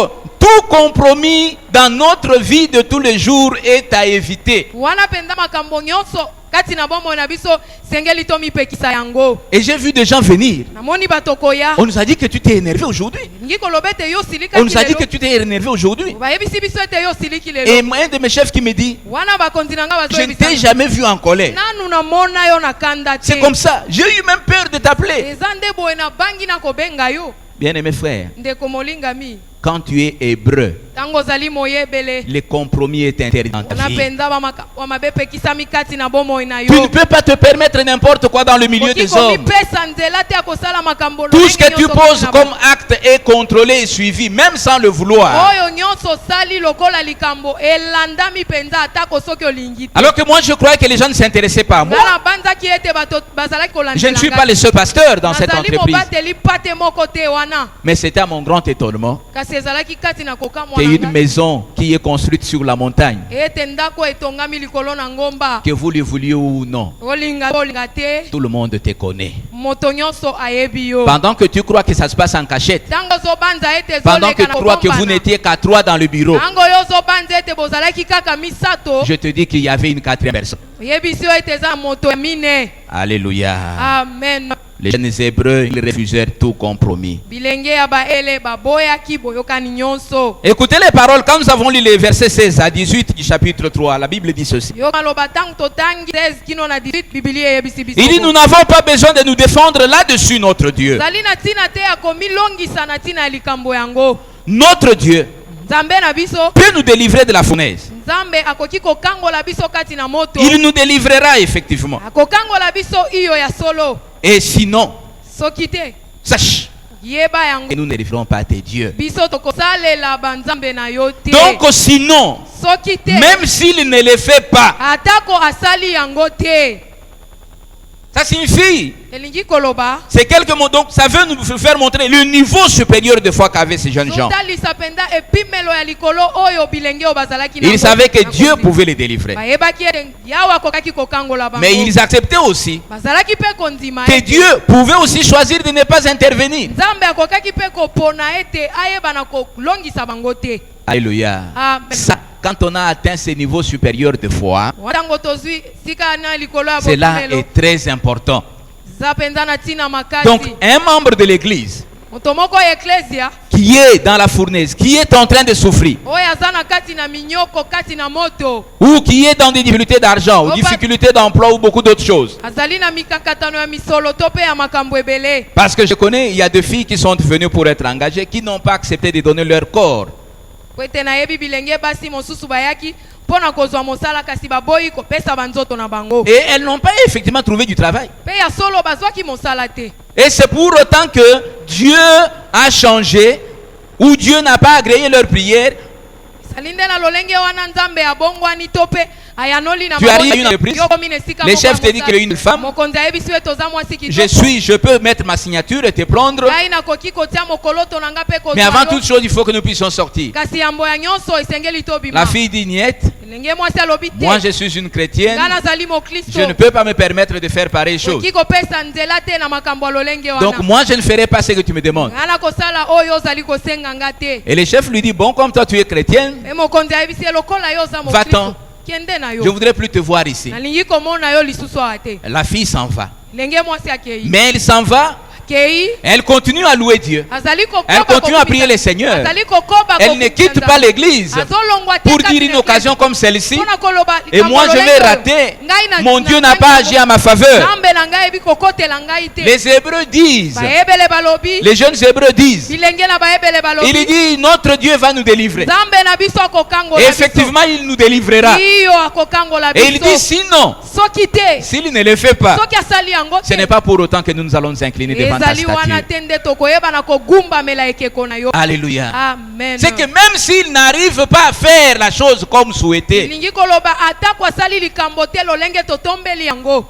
tout compromis dans notre vie de tous les jours est à éviter. wana mpenza makambo nyonso kati na bomoi na biso sengeli tomipekisa yango Et j'ai vu des gens venir. namoni bato koya On nous a dit que tu t'es énervé aujourd'hui. elingi koloba ete yo On nous a dit que silikaki tu t'es énervé aujourd'hui. bayebisi biso ete yo siliki Et lelo un de mes chefs qui me dit, wana bakonzi na nga je ne t'ai jamais vu en colère. nanu namona yo na kanda te C'est comme ça. J'ai eu même peur de t'appeler. eza nde boye nabangi na kobenga yo Bien-aimé frère, ndeko molingami quand tu es hébreu, ntango ozali moyebele le compromis est interdit dans ta wana vie. mpenza bamabe epekisami kati na bomoi na Tu ne yo peux pas te permettre n'importe quoi dans le milieu okoki des hommes. komipesa nzela te ya kosala makambo Tout ce que lolenge tu nyonso poses na comme acte est contrôlé et suivi, même sans le vouloir. oyo nyonso osali lokola likambo elandami mpenza atako soki olingi te Alors que moi, je croyais que les gens ne s'intéressaient pas à moi. nga nabanzaki ete bato bazalaki Je ne suis kolandela pas le seul pasteur dans cette nazali entreprise. mobateli pate moko te wana Mais c'était à mon grand étonnement kasi ezalaki kati na kokamwa qu'il y na ait une ngai maison qui est construite sur la montagne, ete ndako etongami likolo na ngomba que vous le vouliez ou non, olinga te tout le monde te connaît. moto nyonso ayebi yo Pendant que tu crois que ça se passe en cachette, ntango ozobanza ete pendant que ezoleka tu na crois que vous kobombana n'étiez qu'à 3 dans le bureau, ntango yo ozobanza ete bozalaki kaka misato je te dis qu'il y avait une quatrième personne. oyebisi yo ete eza na moto ya mine Alléluia. amen Les jeunes hébreux, ils refusèrent tout compromis. bilenge ya baele baboyaki boyokani nyonso Écoutez les paroles quand nous avons lu les versets 16 à 18 du chapitre 3. La Bible dit ceci. yoka loba ntango totangi 16 kino na 18 bibilia eyebisi biso Il dit, nous n'avons pas besoin de nous défendre là-dessus, notre Dieu. zali na ntina te ya komilongisa na ntina ya likambo yango Notre Dieu nzambe na biso peut nous délivrer de la fournaise. nzambe akoki kokangola biso kati na moto Il nous délivrera effectivement. akokangola biso iyo ya solo Et sinon, soki te sache yeba yango que nous ne délivrerons pas tes dieux. biso tokosalela banzambe na yo te Donc sinon, soki te même s'il ne le fait pas. atako asali yango te. Ça signifie, Elingi koloba c'est quelques mots. Donc ça veut nous faire montrer le niveau supérieur de foi qu'avaient ces jeunes gens. zotalisa penda epimelo ya likolo oyo bilenge oyo bazalaki Ils savaient que Dieu pouvait les délivrer. bayebaki ete yawe akokaki kokangola bango. Mais ils acceptaient aussi bazalaki mpe kondima que ete Dieu pouvait aussi choisir de ne pas intervenir. nzambe akokaki mpe kopona ete ayebana kolongisa bango te. Alléluia. Amen. Ça, quand on a atteint ce niveau supérieur de foi, ntango tozwi sika na likolo ya cela bopimelo est très important. za mpenza na ntina makasi. Donc, un membre de l'église moto moko ya eklesia qui est dans la fournaise, qui est en train de souffrir, oyo aza na kati na minyoko kati na moto ou qui est dans des difficultés d'argent, ou difficultés d'emploi, ou beaucoup d'autres choses. azali na mikakatano ya misolo to mpe ya makambo ebele. Parce que je connais, il y a des filles qui sont venues pour être engagées, qui n'ont pas accepté de donner leur corps. po ete nayebi bilenge basi mosusu bayaki mpo na kozwa mosala kasi baboyi kopesa banzoto na bango Et elles n'ont pas effectivement trouvé du travail. mpe ya solo bazwaki mosala te. Et c'est pour autant que Dieu a changé, ou Dieu n'a pas agréé leur prière. ezali nde na lolenge wana nzambe abongwani to mpe ayanoli na Tu arrives à une reprise, les chefs te disent qu'il y a une femme. mokonzi ayebisi ete oza mwasi Je peux mettre ma signature et te prendre. ngai nakoki kotia mokoloto na nga mpe Mais avant kozwa toute chose, il faut que nous puissions sortir. kasi yambo ya nyonso esengeli tobima. La fille dit niet. elenge mwasi alobi te Moi, je suis une chrétienne. nga nazali Je moklisto ne peux pas me permettre de faire pareille chose. oki kopesa nzela te na makambo ya lolenge Donc, wana moi, je ne ferai pas ce que tu me demandes. nga nakosala oyo ozali kosenga nga te. Et le chef lui dit, bon, comme toi, tu es chrétienne, e mokonzi ayebisi ye lokola yo oza Va-t'en. moklisto kende na je yo voudrais plus te voir ici. nalingi komona yo lisusu awa te. La fille s'en va. elenge mwasi akei Mais elle s'en va. akei Elle continue à louer Dieu. azali Elle continue à prier le Seigneur. azali kokoba Elle ne quitte pas l'église azolongwa te pour kati dire na une eglise. occasion comme celle-ci. Mpona koloba Et likambo moi, je lolenge vais oyo. rater. Ngai na- Mon na- Dieu na- n'a pas agi à ma faveur. nzambe na ngai ebi kokotela ngai te. Les Hébreux disent, bayebele balobi les jeunes Hébreux disent, bilenge na bayebele balobi il dit, notre Dieu va nous délivrer. nzambe na biso akokangola Et biso. effectivement, il nous délivrera. iyo akokangola Et il dit, biso sinon, soki te s'il ne le fait pas, soki asali yango ce n'est te pas pour autant que nous nous allons nous incliner devant ta ezali wana statue. te nde tokoyeba na kogumbamela ekeko na yo. Alléluia. Amen. C'est que même s'il n'arrive pas à faire la chose comme souhaité, lingi koloba atako asali likambo te lolenge totombeli yango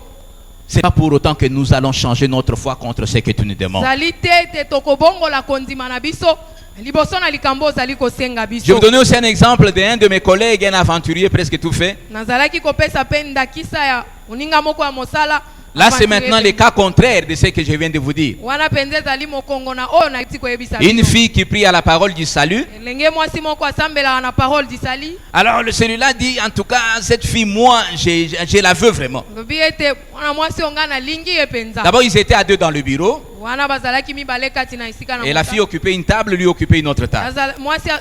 c'est pas pour autant que nous allons changer notre foi contre ce que tu nous demandes. zali te te tokobongola kondima na biso liboso na likambo ozali kosenga Je vais biso. vous donner aussi un exemple d'un de mes collègues, un aventurier presque tout fait. nazalaki kopesa mpe ndakisa ya moninga moko ya mosala. Là, c'est maintenant le cas contraire de ce que je viens de vous dire. wana mpenza ezali mokongo na oyo naiti koyebisa Une bino. fille qui prie à la parole du salut. elenge mwasi moko asambelaka na parole disali Alors celui-là dit, en tout cas, cette fille, moi, je la veux vraiment. lobi ete mwana mwasi onga nalingi ye mpenza. D'abord, ils étaient à deux dans le bureau. wana bazalaki mibale kati na esika na Et la mosala. fille occupait une table, lui occupait une autre table.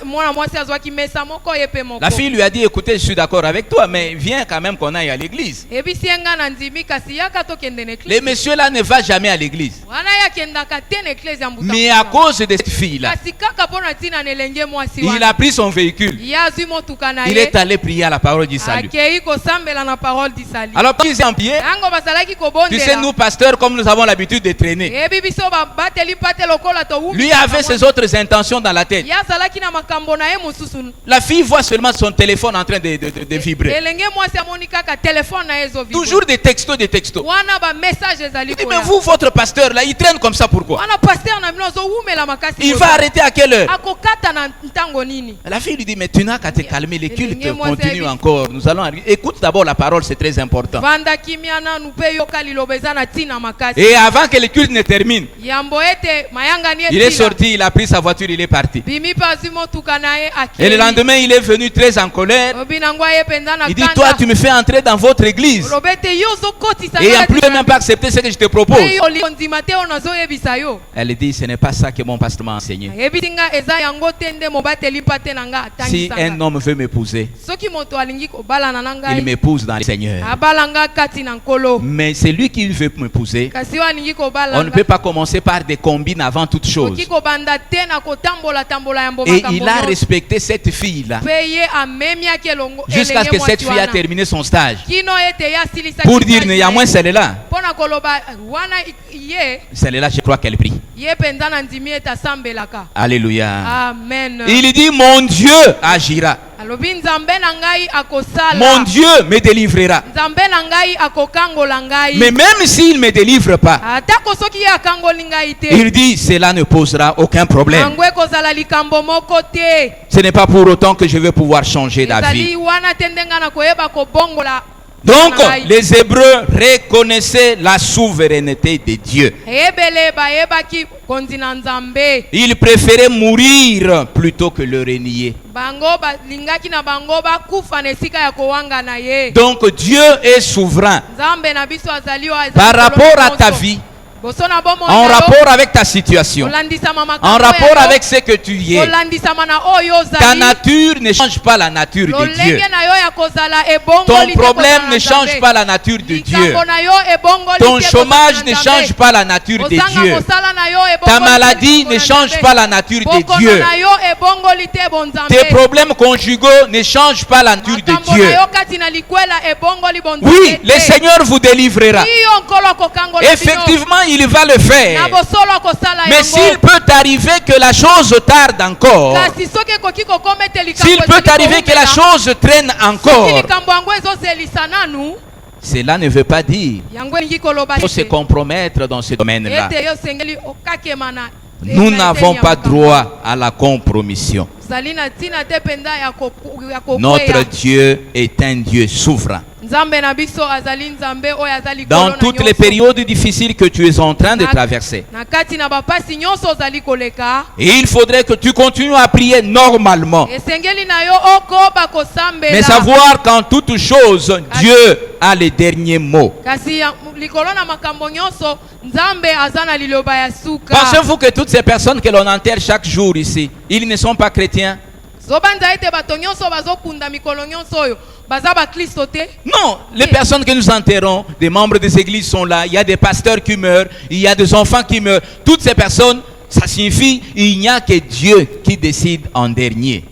mwana mwasi azwaki mesa moko ye mpe moko. La fille lui a dit, écoutez, je suis d'accord avec toi, mais viens quand même qu'on aille à l'église. ebisi ye nga na ndimi kasi yaka tokende na Le eklise. monsieur là ne va jamais à l'église. wana ye akendaka te na eklise ya mbuta Mais à mbuta. cause de cette fille-là, kasi kaka mpo na ntina na elenge mwasi il wana a pris son véhicule. ye azwi motuka na Il ye est allé prier à la parole du salut. akei kosambela na parole disali. Alors, quand ils étaient en pied, yango bazalaki tu sais, kobondela nous pasteurs, comme nous avons l'habitude de traîner, yebi biso babateli mpate lokola towumi. lui avait ses autres intentions dans la tête. ye azalaki na makambo na ye mosusu. La fille voit seulement son téléphone en train de vibrer. elenge mwasi amoni kaka telefone na ye ezovibre. Toujours des textos, des textos. wana bamessage ezali Il dit, mais koya. vous, votre pasteur, là, il traîne comme ça, pourquoi? wana paster na bino azowumela makasi Il koya. va arrêter à quelle heure? akokata na ntango nini. La fille lui dit, mais tu n'as qu'à te calmer, les cultes Et moi, continuent c'est- encore. Nous allons arriver. Écoute d'abord la parole, c'est très important. vanda kimia nanu mpe yoka liloba eza na ntina makasi. Et avant que le culte ne termine, yambo ete mayangani il est etila. sorti, il a pris sa voiture, il est parti. bimi mpe azwi motuka na ye Et le akei. lendemain, il est venu très en colère. obi nango aye mpenza na Il dit, toi, tu me fais entrer dans votre église. olobi ete yo ozokotisa Et en ngai plus, na même pas accepter ce que je te propose. Mpe yo ondima te oyo nazoyebisa yo. Elle dit, ce n'est pas ça que mon pasteur m'a enseigné. ayebisi nga eza yango te nde mobateli mpa te na nga Si atangisa un nga. homme veut m'épouser, soki moto alingi kobalana na il ngai m'épouse dans le Seigneur. abala nga kati na nkolo. Mais c'est lui qui veut m'épouser. kasi oyo alingi kobala On ne peut pas commencer par des combines avant toute chose. oki kobanda te na kotambola yambo Et makambo il a nyonso. respecté cette fille-là mpe ye amemiaki elongo jusqu'à ce que cette fille a terminé son stage. kino ete ye asilisaki Pour dire, stage il y a na moins ye. celle-là. mpo na koloba wana ye Celle-là, je crois qu'elle prie. ye mpenza na ndimi ete asambelaka. Alléluia. amen. Il dit, mon Dieu agira. alobi nzambe na ngai akosala, mon Dieu me délivrera. nzambe na ngai akokangola ngai. Mais même s'il ne me délivre pas, atako soki ye akangoli ngai te, il dit cela ne posera aucun problème. yango ekozala likambo moko te. Ce n'est pas pour autant que je vais pouvoir changer d'avis. ezali wana te ndenga na koyeba kobongola. Donc, les Hébreux reconnaissaient la souveraineté de Dieu. eyebele bayebaki konzi na nzambe, Ils préféraient mourir plutôt que le renier. bango balingaki na bango bakufa na esika ya kowanga na ye. Donc, Dieu est souverain nzambe na biso azali wa par rapport à ta vie, en rapport avec ta situation, en rapport avec ce que tu es. Ta nature ne change pas la nature de Dieu. Ton problème ne change pas la nature de Dieu. Ton chômage ne change pas la nature de Dieu. Ta maladie ne change pas la nature de Dieu. Tes problèmes conjugaux ne changent pas la nature de Dieu. Oui, le Seigneur vous délivrera. Effectivement, il va le faire. Mais s'il peut arriver que la chose tarde encore, s'il peut arriver que la chose traîne encore, cela ne veut pas dire qu'il faut se compromettre dans ce domaine-là. Nous n'avons pas droit à la compromission. Notre Dieu est un Dieu souverain. Dans toutes les périodes difficiles que tu es en train de traverser, et il faudrait que tu continues à prier normalement, mais savoir qu'en toutes choses, Dieu a les derniers mots. Pensez-vous que toutes ces personnes que l'on enterre chaque jour ici, ils ne sont pas chrétiens? Non, les personnes que nous enterrons, des membres des églises sont là, il y a des pasteurs qui meurent, il y a des enfants qui meurent. Toutes ces personnes, ça signifie qu'il n'y a que Dieu qui décide en dernier.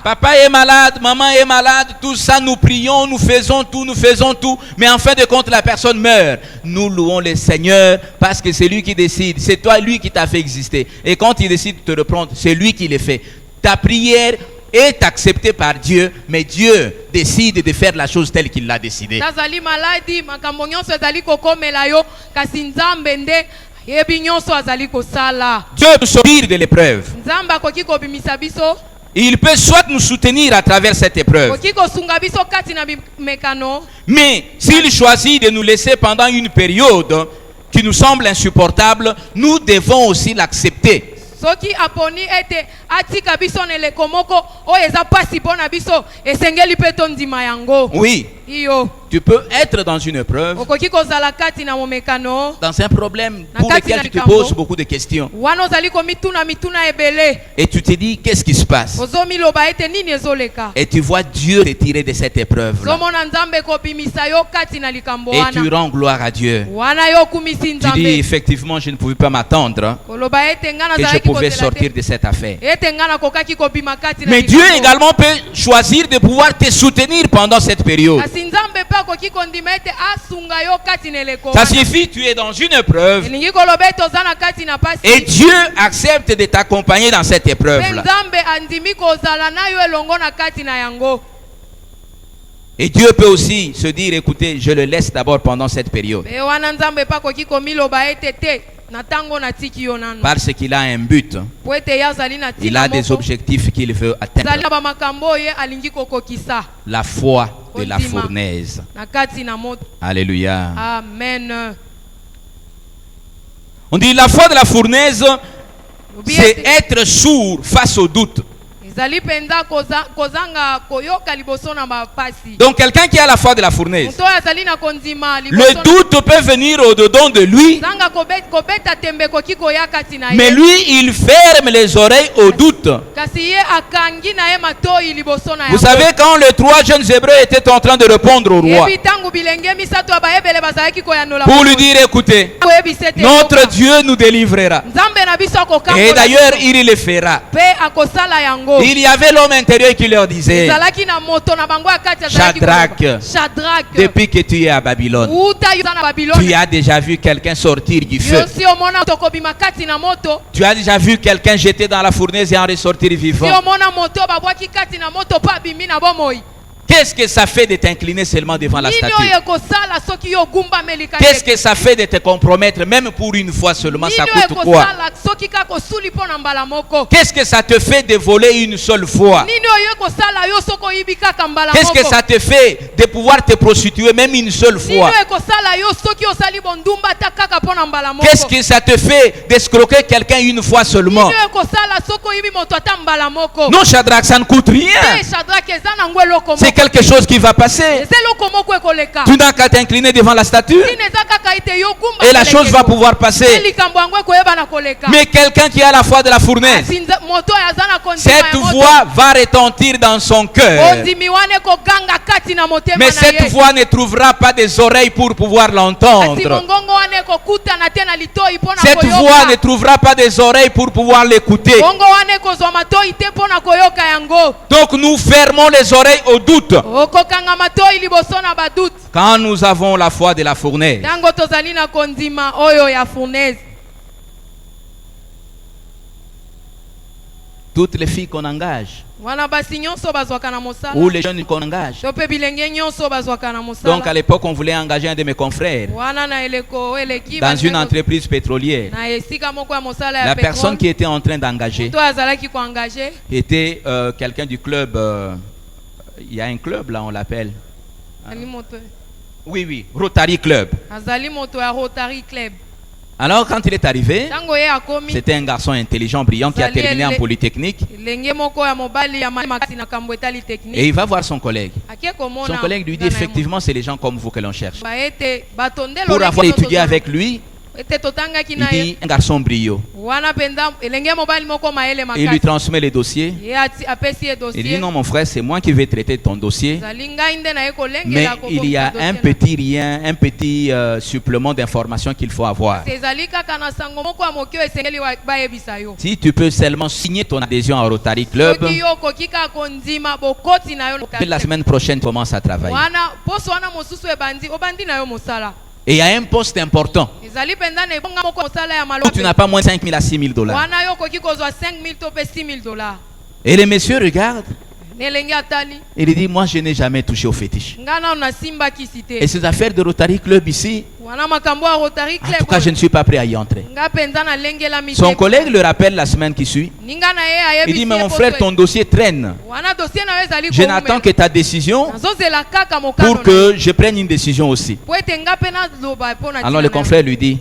Papa est malade, maman est malade, tout ça nous prions, nous faisons tout, mais en fin de compte la personne meurt. Nous louons le Seigneur parce que c'est lui qui décide, c'est toi lui qui t'a fait exister. Et quand il décide de te reprendre, c'est lui qui le fait. Ta prière est accepté par Dieu, mais Dieu décide de faire la chose telle qu'il l'a décidé. Dieu peut sortir de l'épreuve. Il peut soit nous soutenir à travers cette épreuve, mais s'il choisit de nous laisser pendant une période qui nous semble insupportable, nous devons aussi l'accepter. Soki aponi ete atika biso neleko moko oyo eza pasi mpona biso esengeli mpe tondima yango. Oui. Iyo. Tu peux être dans une épreuve, okoki kozala kati na momekano, dans un problème pour lequel tu te poses beaucoup de questions. Wana ozali komituna mituna ebele. Et tu te dis, qu'est-ce qui se passe? Ozomiloba ete nini ezoleka. Et tu vois Dieu te tirer de cette épreuve. Zomona nzambe kobimisa yo kati na likambo wana. Et tu rends gloire à Dieu. Wana yo kumisi nzambe. Tu dis, effectivement, je ne pouvais pas m'attendre que je pouvais sortir de cette affaire. Mais Dieu également peut choisir de pouvoir te soutenir pendant cette période. Ça signifie que tu es dans une épreuve et Dieu accepte de t'accompagner dans cette épreuve-là. Et Dieu peut aussi se dire, écoutez, je le laisse d'abord pendant cette période. Parce qu'il a un but. Il a des objectifs qu'il veut atteindre. La foi de la fournaise. Alléluia. Amen. On dit la foi de la fournaise, c'est être sourd face au doute. Donc quelqu'un qui a la foi de la fournaise, le doute peut venir au-dedans de lui, mais lui il ferme les oreilles au doute. Vous savez, quand les 3 jeunes Hébreux étaient en train de répondre au roi pour lui dire, écoutez, notre Dieu nous délivrera. na biso Et akokambola d'ailleurs, biso. il le fera. Pe akosala yango. Il y avait l'homme intérieur qui leur disait, Ezalaki na moto na bango ya kati azalaki Shadrach, koloba. Shadrach. depuis que tu es à Babylone, Uta yo na Babylone. tu as déjà vu quelqu'un sortir du feu. Yo si omona tokobima kati na moto. Tu as déjà vu quelqu'un jeter dans la fournaise et en ressortir Si vivant. omona moto babwaki kati na moto pa bimi na bomoi. Qu'est-ce que ça fait de t'incliner seulement devant la Nini statue? oyo ekosala soki yo gumbameli kati. Qu'est-ce que ça fait de te compromettre même pour une fois seulement? Ça Nini oyo coûte quoi? ekosala soki kaka osuli mpo na mbala moko. Qu'est-ce que ça te fait de voler une seule fois? Nini oyo ekosala yo soki oyibi kaka mbala Qu'est-ce que moko. ça te fait de pouvoir te prostituer même une seule Nini fois? oyo ekosala yo soki osali bondumba ta kaka mpo na mbala moko. Qu'est-ce que ça te fait d'escroquer quelqu'un une fois seulement? Nini oyo ekosala soki oyibi moto ata mbala moko. Non, Shadrach, ça ne coûte rien. Te Shadrach eza nango eloko C'est moko. quelque chose qui va passer. Eza eloko moko ekoleka. Tu n'as qu'à t'incliner devant la statue Nini eza kaka ite yo gumba. et la chose va pouvoir passer. likambo yango ekoyeba na koleka. Mais quelqu'un qui a la foi de la fournaise, Asi moto oyo aza na kondima cette ya moto. voix va retentir dans son cœur. Ondimi wana ekoganga kati na motema Mais na cette ye. voix ne trouvera pas des oreilles pour pouvoir Asi l'entendre. mongongo wana ekokutana te na litoi mpo na Cette voix ne koyoka. trouvera pas des oreilles pour pouvoir l'écouter. Bongo wana ekozwa matoi te mpo na koyoka yango. Donc nous fermons les oreilles au doute. Okokanga matoi liboso na badute. Quand nous avons la foi de la fournaise, Ntango tozali na kondima oyo ya fournaise. toutes les filles qu'on engage, Wana basi nyonso bazwaka na mosala. ou les jeunes qu'on engage. To pe bilenge nyonso bazwaka na mosala. Donc à l'époque, on voulait engager un de mes confrères Wana na eleko eleki dans une bazwaka- entreprise pétrolière. na esika moko ya mosala ya La personne pétrole. qui était en train d'engager To azalaki koengage. était quelqu'un du club. Il y a un club là, on l'appelle. Ali moto. Oui, Rotary Club. Azali moto ya Rotary Club. Alors quand il est arrivé, Tango ye akomi. c'était un garçon intelligent, brillant qui a terminé en polytechnique. Lenge moko ya mobali ya makasi na kambo etali Et technique. il va voir son collègue. Ake komona. Son collègue lui dit effectivement, c'est les gens comme vous que l'on cherche. Ba ete batondelo. Pour avoir étudié avec lui, Ete totangaki il na ye. dit un garçon brillant. Wana penda elenge mobali moko maele Et il lui makasi. transmet les dossiers. Ye apesi ye Il dossier. dit non mon frère, c'est moi qui vais traiter ton dossier. Zali ngai nde na ye kolengela Mais kokomisa il y a dossier un na- petit rien, un petit supplément d'information qu'il faut avoir. ezali kaka na sango moko ya moke oyo esengeli bayebisa yo. Si tu peux seulement signer ton adhésion à Rotary Club, Soki yo okoki kaka kondima bokoti na yo. la semaine prochaine commence à travailler. Wana poso wana mosusu ebandi obandi na yo mosala. Et il y a un poste important. Ezali penda na ebonga moko mosala ya Où maloba. tu n'as pas moins de 5 000 à 6 000 dollars. Wana yo okoki kozwa 5000 to pe 6000 dollars. Et le monsieur regarde Nelenge atali. et il dit moi je n'ai jamais touché au fétiche. Nga na nasimbaki si te. Et ces affaires de Rotary Club ici, Wana makambo ya Rotary en Club. tout cas je ne suis pas prêt à y entrer. Nga penza na lengela mite. Son collègue le rappelle la semaine qui suit. Ninga na ye Il ayebisi dit mais ye mon poso frère e. ton dossier traîne. Wana dossier na yo ezali Je n'attends que ta décision nazozela kaka mokano pour que je prenne une décision aussi. po ete nga mpe naloba mpo na Alors le confrère lui dit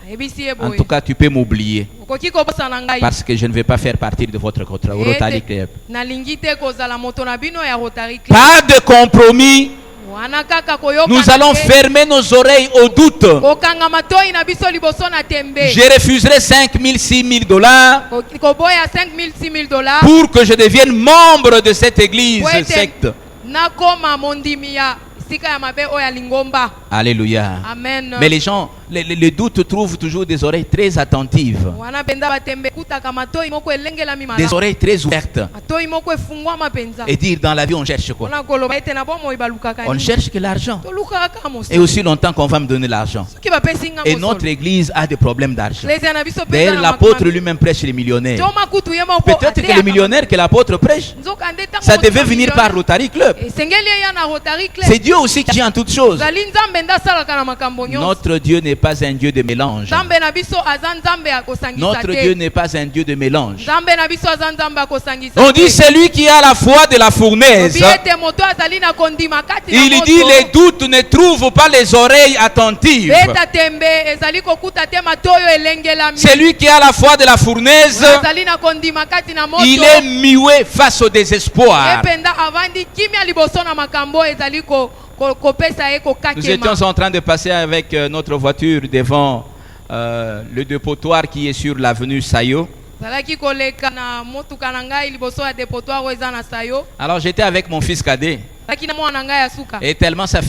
ayebisi ye en boye tout cas tu peux m'oublier okoki kobosana ngai parce que je ne vais pas faire partie de votre Rotary Club. nalingi te kozala moto na bino ya Rotary Club. Pas de compromis. Wana kaka koyoka Nous allons fermer nos oreilles au doute. kokanga matoi na biso liboso na tembe. Je refuserai 5 000, 6 000 dollars Koboya 5000 6000 dollars pour que je devienne membre de cette église, po ete secte. nakoma mondimi ya esika ya mabe oyo ya lingomba. Alléluia. Amen. Mais les gens, les doutes trouvent toujours des oreilles très attentives, wana penza batembe kutaka matoi moko elengelami des malamu. oreilles très ouvertes. matoi moko efungwama penza. Et dire dans la vie on cherche quoi? Wana koloba ete na bomoi balukaka On ne nini. cherche que l'argent. tolukaka kaka Et mosala. aussi longtemps qu'on va me donner l'argent. soki bapesi nga Et mosolo. notre église a des problèmes d'argent. Eklezia na biso penza D'ailleurs, na l'apôtre makambo. lui-même prêche les millionnaires. To makutu ye moko Peut-être que ateyaka les millionnaires que l'apôtre prêche, nzoka nde ntango ça moto devait venir par millionnaire. Rotary Club. esengeli eya na Rotary Club. C'est Dieu aussi qui agit en toutes choses. zali nzambe nde asalaka na makambo nyonso. Notre Dieu n'est pas un Dieu de mélange. nzambe na biso aza nzambe ya kosangisa Notre Dieu te. n'est pas un Dieu de mélange. nzambe na biso aza nzambe ya kosangisa On te. dit celui qui a la foi de la fournaise. Lobi ete moto azali na kondima kati na Il moto. dit les doutes ne trouvent pas les oreilles attentives. beta tembe ezali kokuta te mato oyo elengelami. Celui qui a la foi de la fournaise, azali na kondima kati na moto. il est muet face au désespoir. ependa avandi kimia liboso na makambo ezali kopesa ye Nous kokakema. étions en train de passer avec notre voiture devant le dépotoir qui est sur l'avenue Sayo. zalaki koleka na motuka na ngai liboso ya depotoir oyo eza na sayo. Alors j'étais avec mon fils cadet zalaki na mwana na ngai ya suka. et tellement ça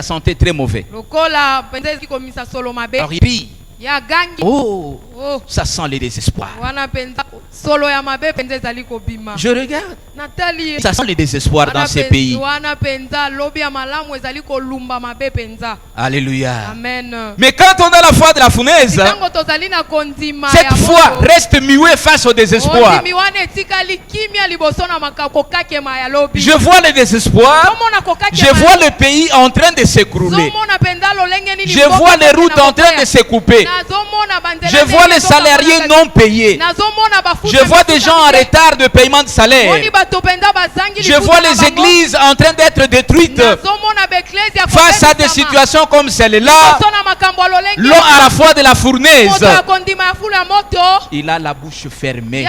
sentait très mauvais. lokola penza ezali komisa solo mabe. Alors il prie. ya gangi. Oh, Oh. Ça sent le désespoir. Wana penza solo ya mabe penza ezali kobima. Je regarde. Natali. Ça sent le désespoir dans ces pays. Wana penza lobi ya malamu ezali kolumba mabe penza. Alléluia. Amen. Mais quand on a la foi de la fournaise, Tango tozali na kondima cette ya foi moto. reste muette face au désespoir. Ondimi wana etikali kimia liboso na makako kakema ya lobi. Je vois le désespoir. Zomona kokakema. Je vois le pays en train de s'écrouler. Zomona penza lolenge nini. Je vois les routes en train de se couper. Nazomona bandela. Je vois les salariés non payés. Nazomona bafuta. Je vois des gens en retard de paiement de salaire. Oni bato penza bazangi. Je vois les églises en train d'être détruites Nazomona beklezia face à des situations comme celle-là. L'homme à la foi de la fournaise, il a la bouche fermée.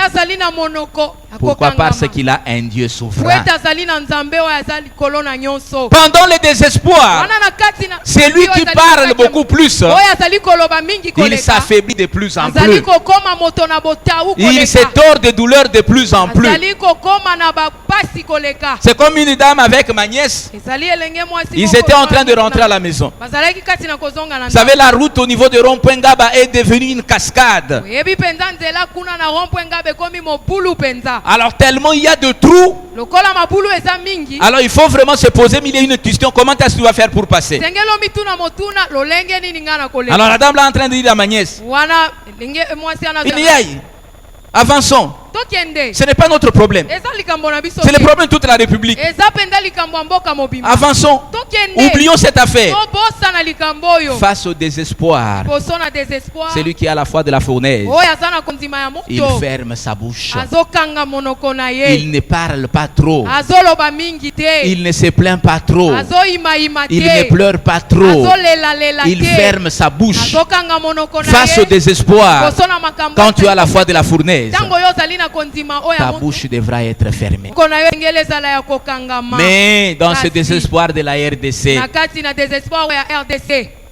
Pourquoi? Parce qu'il a un Dieu souverain. Pendant le désespoir, c'est lui qui parle beaucoup plus. Il s'affaiblit de plus en plus. Il se tord de douleur de plus en plus. C'est comme une dame avec ma nièce. Ils étaient en train de rentrer à la maison. Vous savez, la route au niveau de Rond-Point Ngaba est devenue une cascade. Alors tellement il y a de trous. Alors il faut vraiment se poser mille et une questions. Comment est-ce que tu vas faire pour passer? Alors la dame là est en train de dire à ma nièce, il y aille. Avançons. Ce n'est pas notre problème. C'est le problème de toute la République. Avançons. Oublions cette affaire. Face au désespoir, celui qui a la foi de la fournaise, il ferme sa bouche. Il ne parle pas trop. Il ne se plaint pas trop. Il ne pleure pas trop. Il ferme sa bouche face au désespoir. Quand tu as la foi de la fournaise, ta bouche devra être fermée. Mais dans ce désespoir de la RDC,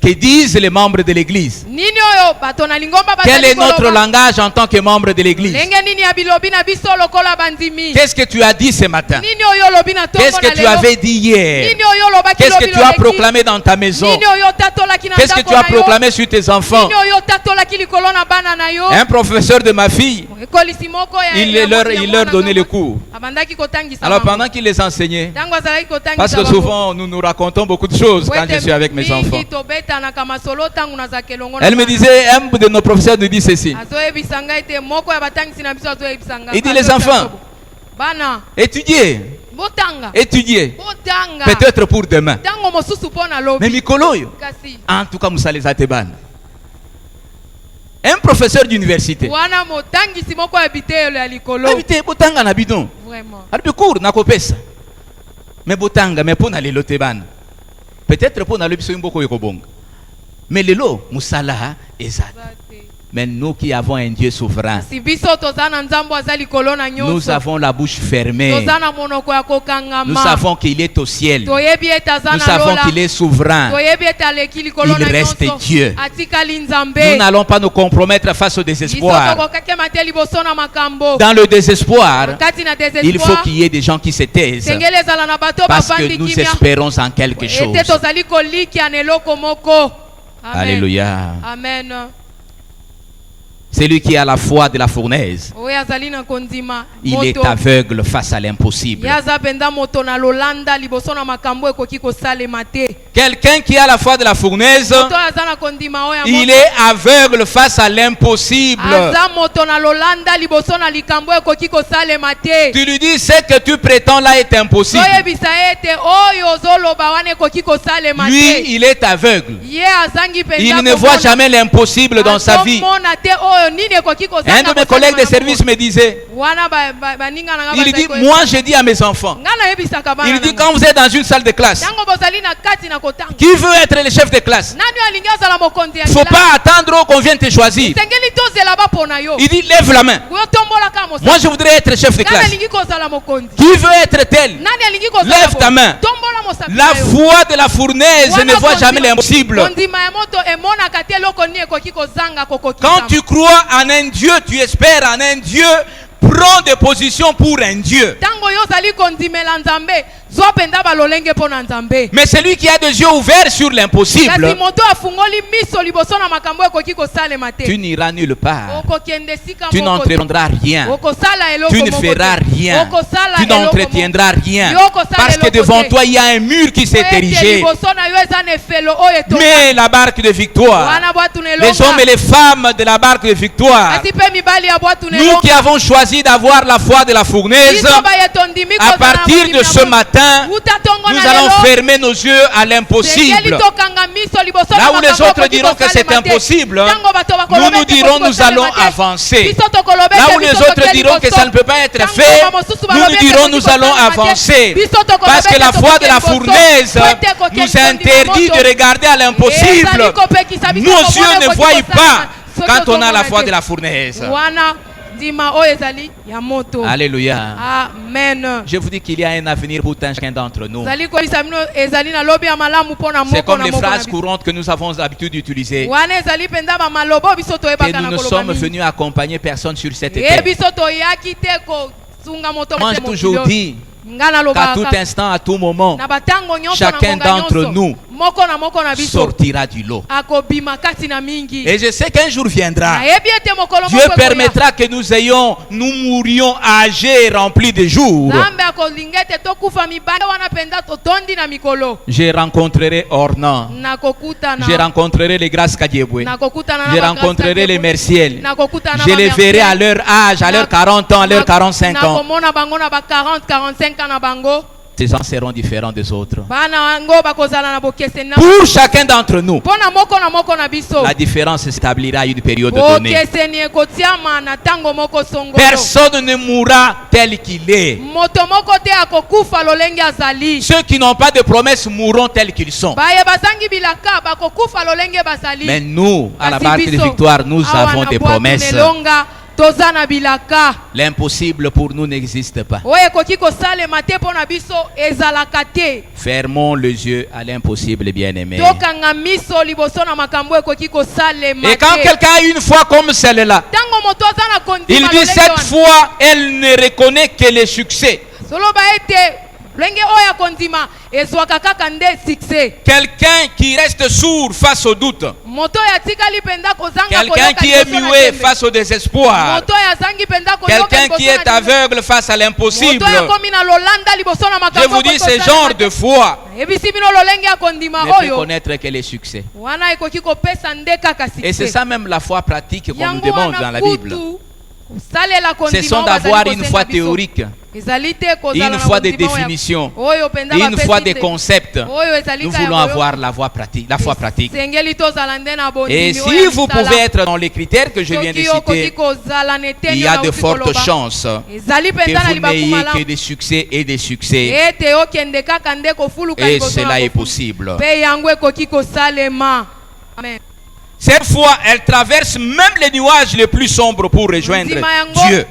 que disent les membres de l'église? Quel est notre langage en tant que membre de l'église? Qu'est-ce que tu as dit ce matin? Qu'est-ce que tu avais dit hier? Qu'est-ce que tu as proclamé dans ta maison? Qu'est-ce que tu as proclamé sur tes enfants? Un professeur de ma fille, il leur donnait le cours. Alors pendant qu'il les enseignait, parce que souvent nous nous racontons beaucoup de choses quand je suis avec mes enfants, elle me disait, un de nos professeurs nous dit ceci. Il dit, les enfants, étudiez. Étudiez. Peut-être pour demain. Mais Mikoloyo, en tout cas, Moussa les Ateban. Un professeur d'université. Habité Botanga na bidon. Habité cours na kopesa. Mais Botanga, mais pour n'aller l'Oteban. Peut-être pour n'aller biso mboko yekobonga. Mais le lot, Moussala, Ezad. Mais nous qui avons un Dieu souverain, nous avons la bouche fermée. Nous savons qu'il est au ciel. Nous savons qu'il est souverain. Il reste Dieu. Nous n'allons pas nous compromettre face au désespoir. Dans le désespoir, il faut qu'il y ait des gens qui se taisent. Parce que nous espérons en quelque chose. Alléluia. Amen. Celui qui a la foi de la fournaise, il est aveugle face à l'impossible. Quelqu'un qui a la foi de la fournaise, il est aveugle face à l'impossible. Tu lui dis, ce que tu prétends là est impossible. Lui, il est aveugle. Il ne voit jamais l'impossible dans sa vie. Un de mes collègues de service me disait, il dit, moi je dis à mes enfants, il dit, quand vous êtes dans une salle de classe, qui veut être le chef de classe? Il ne faut pas attendre qu'on vienne te choisir. Il dit, lève la main. Moi je voudrais être chef de classe. Qui veut être tel? Lève ta main. La foi de la fournaise ne voit jamais l'impossible. Quand tu crois en un Dieu, tu espères en un Dieu, prends des positions pour un Dieu. ntango yo ozali kondimela nzambe zwa mpenza balolenge mpo na nzambe. Mais celui qui a des yeux ouverts sur l'impossible, kasi moto afungoli miso liboso na makambo ekoki kosalema te. tu n'iras nulle part. okokende sika Tu moko n'entreprendras rien. okosala eloko Tu ne moko feras te. rien. okosala Tu eloko n'entretiendras rien. Yo kosala Parce que eloko devant te. toi, il y a un mur qui s'est Ete érigé. liboso na yo eza na efelo oyo etonga. Mais la barque de victoire, wana bwatu les nelonga. hommes et les femmes de la barque de victoire, kasi mpe mibali ya bwatu nous qui avons choisi d'avoir la foi de la fournaise, biso bayeto ndimi à kozala na partir de mokili ce ya matin, Uta tongo nous na allons lelo. fermer nos yeux à Sengeli l'impossible. tokanga miso liboso na Là où les makambo autres ekoki diront que c'est kosalema te. impossible, Ntango bato nous bakoloba nous ete dirons ekoki nous allons kosalema te. avancer. Biso tokoloba Là ete où les biso autres tokeli diront que liboso. ça ne peut pas être Ntango fait, bamosusu nous balobi nous ete dirons ekoki nous allons kosalema te. avancer. Biso tokoloba Parce que ete la foi de tokokende la liboso. fournaise Po ete ekokende nous kondima interdit moto. de regarder à l'impossible. Ezali kopekisa biso Nos komona yeux ne ekoki voient kosalema. pas Soki quand on a la ozomona foi te. de la fournaise. wana ndima oyo ezali ya moto. Alléluia. Amen. Je vous dis qu'il y a un avenir pour chacun d'entre nous. ezali koyisa bino ezali na lobi ya malamu mpo na C'est moko comme na les moko na phrases biso. courantes que nous avons l'habitude d'utiliser. wana ezali mpenza bamaloba oyo biso Et toyebaka nous na ne koloba sommes mingi. venus accompagner personne sur cette ye terre. biso toyaki te kosunga moto Moi, j'ai toujours dit nga qu'à nalobaka tout instant, à tout moment, na batango nyonso chacun na ngonga d'entre nyonso, nous moko na biso sortira du lot. akobima kati na mingi. Et je sais qu'un jour viendra, nayebi ete mokolo Dieu moko ekoya. permettra que nous mourions âgés, remplis de jours. nzambe akolinga ete tokufa mibale wana mpenza totondi na mikolo. Je rencontrerai Ornan. nakokutana Je rencontrerai les Grâces Kadiebwe. nakokutana na Je bagrâce rencontrerai ya les Dieu. Merciel. nakokutana Je na les verrai bamerciel. à leur âge, à leurs 40 ans, à leurs 45 ans. nakomona bango na ba 40-45 ans na bango. Ces gens seront différents des autres. bana wango bakozala na bokeseni na Pour chacun d'entre nous, mpo na moko na biso. la différence s'établira à une période donnée. bokeseni ekotiama na ntango moko songolo. Personne ne mourra tel qu'il est. moto moko te akokufa lolenge azali. Ceux qui n'ont pas de promesses mourront tels qu'ils sont. baye bazangi bilaka bakokufa lolenge bazali. Mais nous, à la Kasi barque de biso, victoire, nous awa avons na des bwatu promesses. nelonga, toza na bilaka. L'impossible pour nous n'existe pas. oyo ekoki kosalema te mpo na biso ezalaka te. Fermons les yeux à l'impossible, bien-aimés. tokanga miso liboso na makambo ekoki kosalema Et quand te. quelqu'un a une foi comme celle-là, ntango moto aza na kondima il dit lolenge cette wana. foi, elle ne reconnaît que les succès. soloba ete lolenge oyo akondima ezwaka kaka nde succès. Quelqu'un qui reste sourd face au doute. moto oyo atikali mpenza kozanga Quelqu'un koyoka qui est liboso na muet tembe. face au désespoir. moto oyo azangi mpenza koyoka Quelqu'un liboso qui na est tembe. aveugle face à l'impossible. moto oyo akomi na lolanda liboso na Je makambo vous dis, ce kosalema genre te. de foi ebisi bino lolenge ya kondima ne peut oyo connaître que les succès. wana ekoki kopesa nde kaka Et c'est succès. ça même la foi pratique qu'on nous yango demande dans wana la Bible. kutu kosalela kondima Ce sont oyo bazali d'avoir une kosenga foi biso. théorique, ezali te kozala une na foi de kondima oyo ya- définition, oyo mpenza une bapesi foi des te. concepts. oyo ezali Nous kaka ya voulons koyoka. avoir la foi pratique. sengeli tozala nde na bondimi Et oyo si ya vous misala. pouvez être dans les critères que je viens de Soki okoki citer, kozala na eteni il y oyo a de nauti fortes koloba. chances ezali que mpenza na vous libaku n'ayez que malamu des succès et des succès. ete okende kaka nde kofuluka Et liboso na cela est kofulu. possible. mpe yango ekoki kosalema. Amen. Cette foi, elle traverse même les nuages les plus sombres pour rejoindre Ndima yango, Dieu.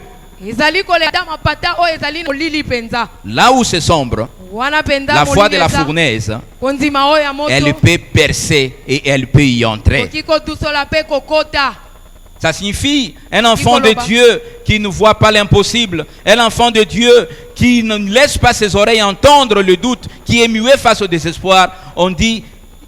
ezali koleta mapata oyo ezali na molili mpenza Là où c'est sombre, wana mpenza la foi de molili la eza. fournaise, kondima oyo ya moto elle peut percer et elle peut y entrer. koki kodusola mpe kokota. Ça signifie un enfant de Nikoloba. Dieu qui ne voit pas l'impossible, un enfant de Dieu qui ne laisse pas ses oreilles entendre le doute, qui est muet face au désespoir. On dit,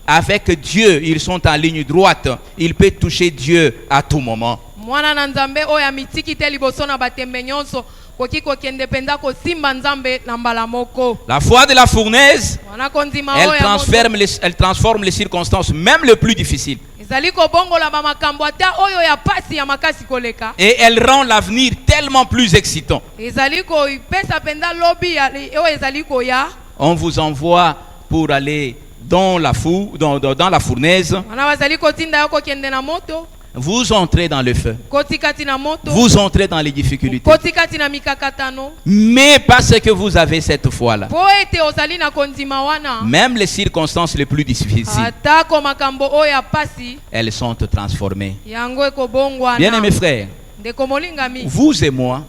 avec Dieu, ils sont en ligne droite. Il peut toucher Dieu à tout moment. mwana na nzambe oyo amitiki te liboso na batembe nyonso koki kokende mpenza kosimba nzambe na mbala moko. La foi de la fournaise, wana kondima elle oyo ya moto elle transforme les circonstances, même les plus difficiles. ezali kobongola bamakambo ata oyo ya pasi ya makasi koleka. Et elle rend l'avenir tellement plus excitant. ezali kopesa mpenza lobi oyo ezali koya. On vous envoie pour aller dans la fournaise. wana bazali kotinda yo kokende na moto. Vous entrez dans le feu. koti kati na moto. Vous entrez dans les difficultés. koti kati na mikakatano. Mais parce que vous avez cette foi-là, po ete ozali na kondima wana. même les circonstances les plus difficiles, atako makambo oyo ya pasi elles sont transformées. yango ekobongwana. Bien-aimés frères, ndeko molingami vous et moi,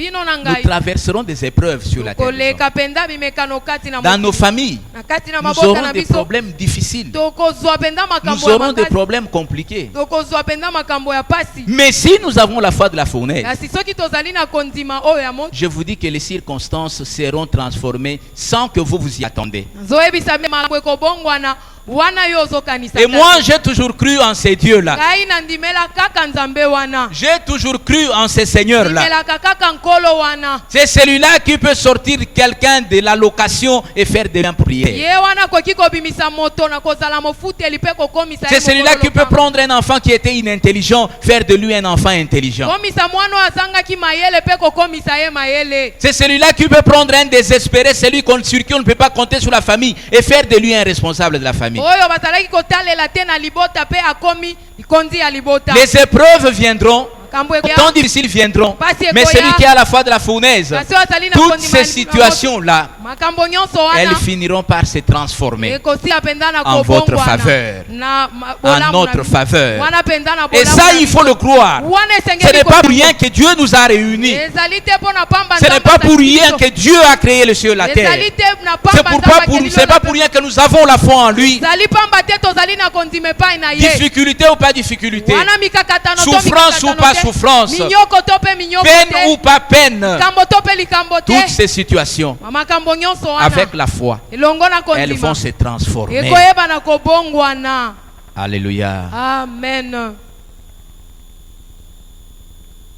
bino na nous ngai traverserons des épreuves sur la terre. koleka penda bimekano kati na Dans nos familles, na kati na nous mabota aurons na des biso problèmes difficiles. tokozwa penda Nous makambo ya aurons des makasi problèmes compliqués. tokozwa penda makambo ya pasi Mais si nous avons la foi de la fournaise, kasi soki tozali na kondima oyo ya moto je vous dis que les circonstances seront transformées sans que vous vous y attendez. zoyebisa makambo ekobongwana wana yo ozokanisa Et moi, j'ai toujours cru en ces dieux-là. ngai nandimela kaka nzambe wana J'ai toujours cru en ces seigneurs-là. ndimelaka kaka nkolo wana C'est celui-là qui peut sortir quelqu'un de la location et faire des mains prières. ye wana koki kobimisa moto na kozala mofuteli mpe kokomisa C'est celui-là qui peut prendre un enfant qui était inintelligent, faire de lui un enfant intelligent. komisa mwana oyo azangaki mayele mpe kokomisa ye mayele C'est celui-là qui peut prendre un désespéré, celui sur qui on ne peut pas compter sur la famille, et faire de lui un responsable de la famille. oyo bazalaki kotalela te na libota mpe akomi likonzi ya libota Les épreuves viendront, makambo les temps difficiles viendront, Pasi mais ekoya. celui qui a la foi de la fournaise, kasi oyo azali na toutes kondima ces na situations-là, makambo nyonso elles wana finiront par se transformer ekosila mpenza na en votre kobongwana faveur, na en notre faveur. wana mpenza na Et ça, il faut le croire. wana Ce esengeli n'est pas pour rien que Dieu nous a réunis. ezali te mpo na pamba Ce n'est pas pour rien que Dieu a créé le ciel et la terre. ezali te na C'est pamba pas pour rien que nous avons la foi en lui. ezali pamba te tozali na kondima epai na ye Difficulté ou pas difficulté, wana mikakatano to souffrance ou mikakatano pas te, souffrance, minyoko to mpe minyoko peine ou te pas peine, likambo to mpe likambo toutes te ces situations, makambo nyonso wana avec la foi, elongo na elles kondima vont se transformer. ekoyeba na kobongwana Alléluia. amen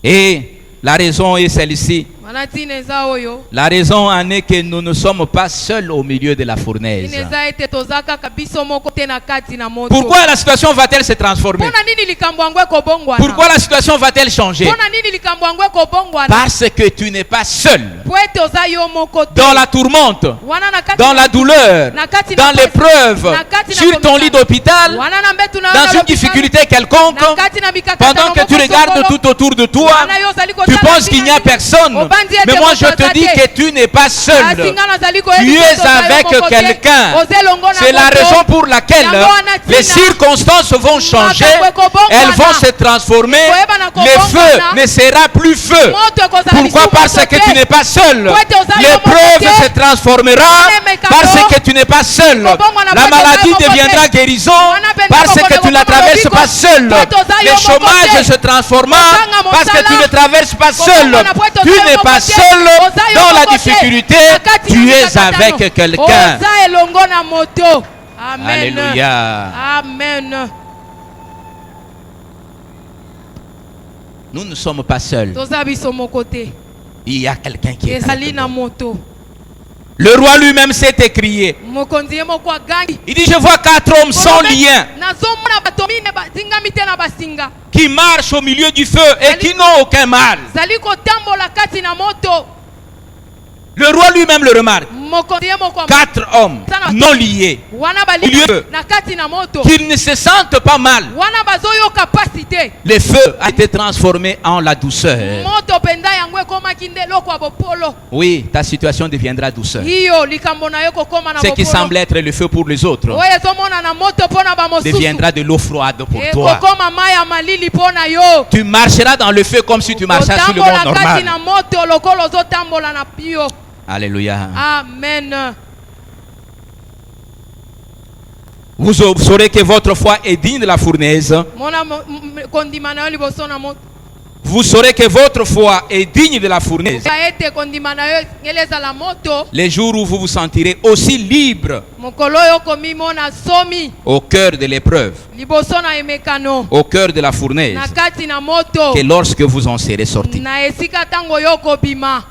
Et la raison est celle-ci. wana ntina eza oyo La raison en est que nous ne sommes pas seuls au milieu de la fournaise. ntina eza ete toza kaka biso moko te na kati na moto Pourquoi la situation va-t-elle se transformer? mpona nini likambo yango ekobongwana Pourquoi la situation va-t-elle changer? mpona nini likambo yango ekobongwana Parce que tu n'es pas seul po ete oza yo moko te dans la tourmente, wana na kati dans la douleur, na kati na dans pasi, l'épreuve, na kati na sur ton komisa, lit d'hôpital, wana na mbetu na yo dans na une l'hôpital, difficulté quelconque, na kati na mikakatano pendant que tu moko regardes songolo, tout autour de toi, wana yo ozali tu kotala penses tina qu'il n'y a nini, personne. obandi ete Mais moi je moto te aza dis te. que tu n'es pas seul. Asi nga nazali Tu koyebisa es ete oza yo avec moko te, quelqu'un. oza elongo na C'est la moto, raison pour laquelle yango wana tina, les circonstances vont changer, makambo ekobongwana, elles vont se transformer, ekoyeba na le feu kobongwana, ne sera plus feu. moto ekozala Pourquoi? lisusu Parce moto que te. tu n'es pas seul. Po ete oza yo moko L'épreuve te. se transformera parce que tu n'es pas seul. La maladie deviendra guérison parce que tu ne la traverses pas seul. Le chômage se transformera parce que tu ne traverses pas seul. Tu n'es pas seul dans la difficulté. Tu es avec quelqu'un. oza elongo na moto amen Alléluia. amen Nous ne sommes pas seuls. toza biso moko te Il y a quelqu'un qui est ezali avec na nous. moto Le roi lui-même s'est écrié. mokonzi ye moko agangi Il dit, je vois 4 hommes sans lien nazomona bato mine bazingami te na basinga qui marchent au milieu du feu et qui n'ont aucun mal. zali kotambola kati na moto Le roi lui-même le remarque. mokonzi ye moko 4 hommes non liés wana bali Milieu. na kati na moto qui ne se sentent pas mal. wana bazoyoka pasi te Le feu a été transformé en la douceur. moto mpenza yango ekomaki nde eloko ya bopolo Oui, ta situation deviendra douceur. hiyo likambo na yo kokoma na Ce qui bopolo semble être le feu pour les autres oyo ezomona na moto mpo na bamosusu deviendra de l'eau froide pour toi. ekokoma mai ya malili mpo na yo Tu marcheras dans le feu comme si tu marchais sur le monde otambola kati normal. na moto lokola ozotambola na yo Alléluia. amen Vous saurez que votre foi est digne de la fournaise. mona kondima na yo liboso na moto Vous saurez que votre foi est digne de la fournaise. ya ete kondima na yo ngeli ezala moto Les jours où vous vous sentirez aussi libre mokolo oyo komimona somi au cœur de l'épreuve, liboso na emekano au cœur de la fournaise, na kati na moto que lorsque vous en serez sortis. na esika ntango yo kobima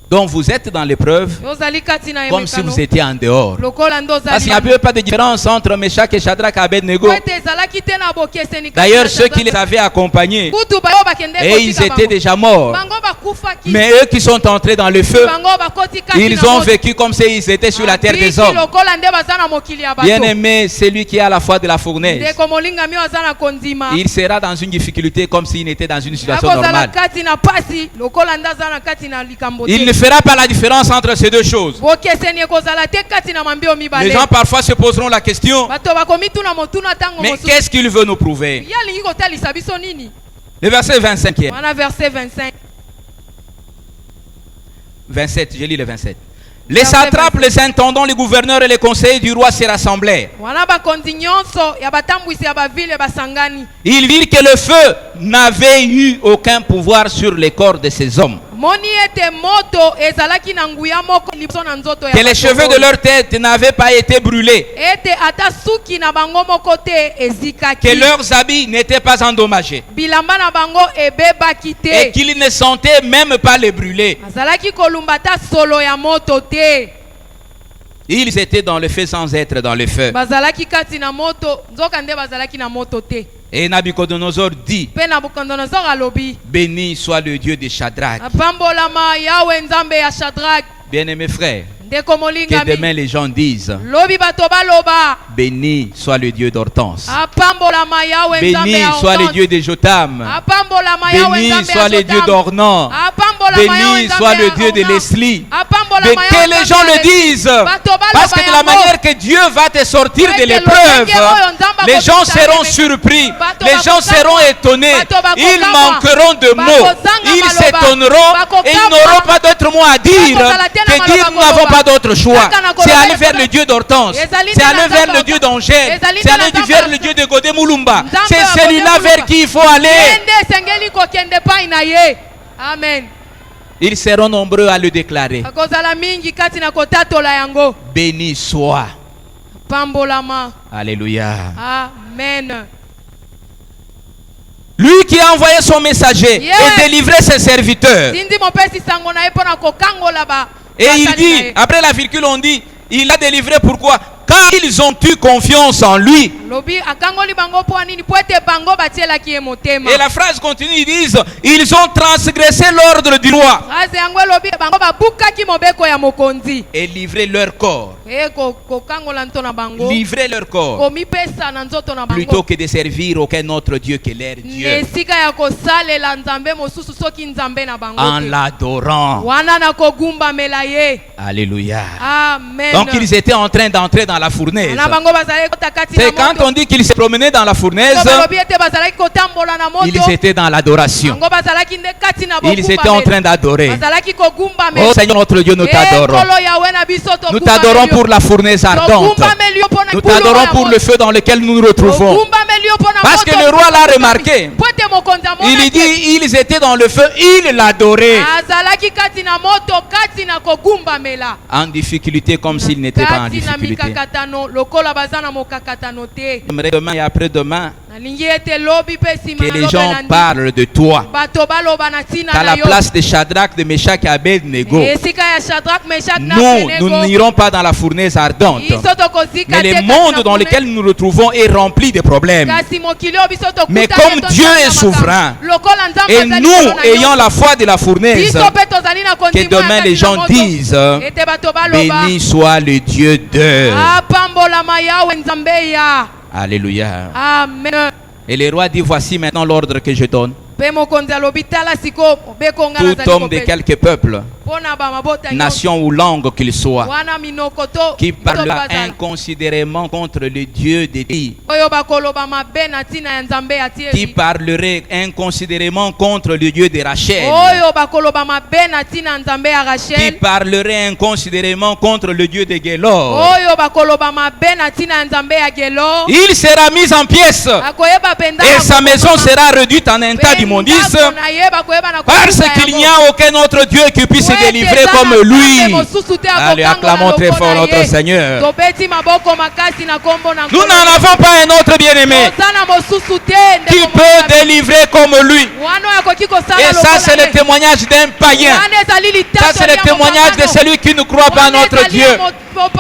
Donc vous êtes dans l'épreuve ozali kati na comme si emekano vous étiez en dehors. lokola nde Parce qu'il n'y ozali avait pas de différence entre Meshach et Shadrach et Abednego. po ete ezalaki te na bokeseni kati D'ailleurs, na ceux qui les Shadraka. avaient accompagnés, kutu bayo bakende et ils kotika étaient bango. déjà morts. bango bakufaki Mais eux qui sont entrés dans le feu, bango bakoti kati ils na ont moto. vécu comme s'ils étaient sur la terre des Abiki hommes. lokola nde baza na mokili ya bato Bien aimé, celui qui a la foi de la fournaise, ndeko molingami oyo aza na kondima il sera dans une difficulté comme s'il était dans une situation akozala normale. kati na pasi lokola nde aza na kati na likambo Il te ne fera pas la différence entre ces deux choses. bokeseni ekozala te kati na mambio Les mibale gens parfois se poseront la question, bato bakomituna motuna ntango mais mosusu qu'est-ce qu'il veut nous prouver? ye alingi kotalisa biso nini Le verset 25. wana verset 25 27, je lis le 27. Les satrapes, les intendants, les gouverneurs et les conseillers du roi se rassemblèrent. wana bakonzi nyonso ya batambwisi ya bavile basangani Ils virent que le feu n'avait eu aucun pouvoir sur les corps de ces hommes. moni ete moto ezalaki na nguya moko liboso na nzoto ya Que les bato cheveux de oyo. leur tête n'avaient pas été brûlés. ete ata suki na bango moko te Que ezikaki leurs habits n'étaient pas endommagés. bilamba na bango ebebaki Et te qu'ils ne sentaient même pas les brûler. azalaki kolumba ata solo ya moto te Ils étaient dans le feu sans être dans le feu. bazalaki kati na moto nzoka nde bazalaki na moto te Et Nabucodonosor dit, mpe nabukodonozor alobi béni soit le Dieu de Shadrach. apambolama yawe nzambe ya shadrak Bien-aimés frères, ndeko que molingami demain les gens disent, lobi bato baloba béni soit le Dieu d'Hortense. apambolama yawe nzambe Béni ya soit le Hortense. Dieu de Jotam. apambolama yawe Béni nzambe soit ya le Dieu Jotam. d'Ornan. apambolama yawe Béni nzambe soit ya le Dieu de Ornan. Leslie. apambolama Mais yawe que les nzambe gens ya le Leslie. disent. Bato baloba Parce que de la yango. manière que Dieu va te sortir de l'épreuve, les gens seront surpris. Les gens seront étonnés. Ils manqueront de mots. Ils s'étonneront et ils n'auront pas d'autres mots à dire que dire nous n'avons pas d'autre choix. C'est aller vers le Dieu d'Hortense. C'est aller vers le Dieu d'Angèle. C'est aller vers le Dieu de Godé Moulumba. C'est celui-là vers qui il faut aller. Yende esengeli kokende pai na ye. Amen. Ils seront nombreux à le déclarer. akozala mingi kati na kotatola yango Béni soit. pambolama. Alléluia. Amen. Lui qui a envoyé son messager Yeah. et délivré ses serviteurs. sindi mopesi sango na ye mpo na kokangola Et il basali na dit, ye. après la virgule, on dit, il a délivré pourquoi? Car ils ont eu confiance en lui. lobi akangoli bango mpo nini po ete bango batielaki ye motema. Et la phrase continue, ils disent, ils ont transgressé l'ordre du roi phrase yango elobi bango babukaki mobeko ya mokonzi et livré leur corps. e kokangola nto na bango Livré leur corps komipesa na nzoto na plutôt bango que de servir aucun autre Dieu que leur na Dieu esika ya kosalela nzambe mosusu soki nzambe na bango en te. l'adorant. wana na kogumbamela ye. Alléluia. Amen. Donc ils étaient en train d'entrer dans la fournaise. na bango bazalaki kota kati na C'est quand moto. on dit qu'ils se promenaient dans la fournaise, So balobi ete bazalaki kotambola na moto. ils étaient dans l'adoration. bango bazalaki nde kati na Ils étaient en train d'adorer. bazalaki kogumbamela. Oh Seigneur notre Dieu, nous t'adorons. Ekolo yawe na biso Nous t'adorons pour la fournaise ardente. Togumbameli yo mpo na Nous nkulu t'adorons ya pour moto. le feu dans lequel nous nous retrouvons. Togumbameli yo mpo na Parce moto. que le roi l'a remarqué. Po ete mokonzi amonaki. Il dit, ils étaient dans le feu, ils l'adoraient. azalaki kati na moto kati na kogumbamela. En difficulté comme s'ils n'étaient pas en kati na difficulté. mikakatano lokola baza na mokakatano te. J'aimerais demain et après-demain nalingi ete lobi mpe nsima que na les lobe gens na ndi. parlent de toi. bato baloba na ntina Qu'à na la yo. place de Shadrach, de Meshach et Abednego, esika ya Shadrach, Meshach na nous Abednego. n'irons pas dans la fournaise ardente. Biso tokozika Mais te le kati monde na dans kuna. lequel nous nous retrouvons est rempli de problèmes. kasi mokili oyo biso tokuta Mais te comme to Dieu nzambe est na souverain, makambo. Lokola nzambe et azali nous likolo na ayant nyonso. la foi de la fournaise, biso mpe tozali na que kondima demain kati les na gens moto. disent, ete bato baloba béni soit le Dieu de... apambolama yawe nzambe ya. Alléluia. amen. Et le roi dit, voici maintenant l'ordre que je donne. mpe mokonzi alobi tala siko mobeko nga Tout nazali homme de kopesa. quelque peuple, mpo na bamabota nyonso. nation ou langue qu'il soit, wana minoko to qui to parlera bazala. inconsidérément contre le Dieu de Dieu, oyo bakoloba mabe na ntina ya nzambe ya qui tieli. parlerait inconsidérément contre le Dieu de Rachel, oyo bakoloba mabe na ntina ya nzambe ya qui rachel. parlerait inconsidérément contre le Dieu de Gélor, oyo bakoloba mabe na ntina ya nzambe ya gelo. il sera mis en pièces akoyeba mpenza et na sa kokoma. maison sera réduite en un tas Mpe d'immondices, ndako na ye bakoyeba na parce kokufa qu'il yango. n'y a aucun autre Dieu qui puisse Po ete délivrer eza comme na lui. nzambe mosusu te Allez, akokangola acclamons très loko fort na notre ye. Seigneur. tobeti maboko makasi na kombo na Nous nkolo. n'en avons pas un autre bien-aimé toza na mosusu te qui ndeko peut mosala. délivrer comme lui. wana oyo akoki kosala Et ça, lokola c'est le ye. témoignage d'un païen. wana ezali Ça, litato c'est le ya témoignage de mokakano. celui qui ne croit pas en Wana notre ezali Dieu, ya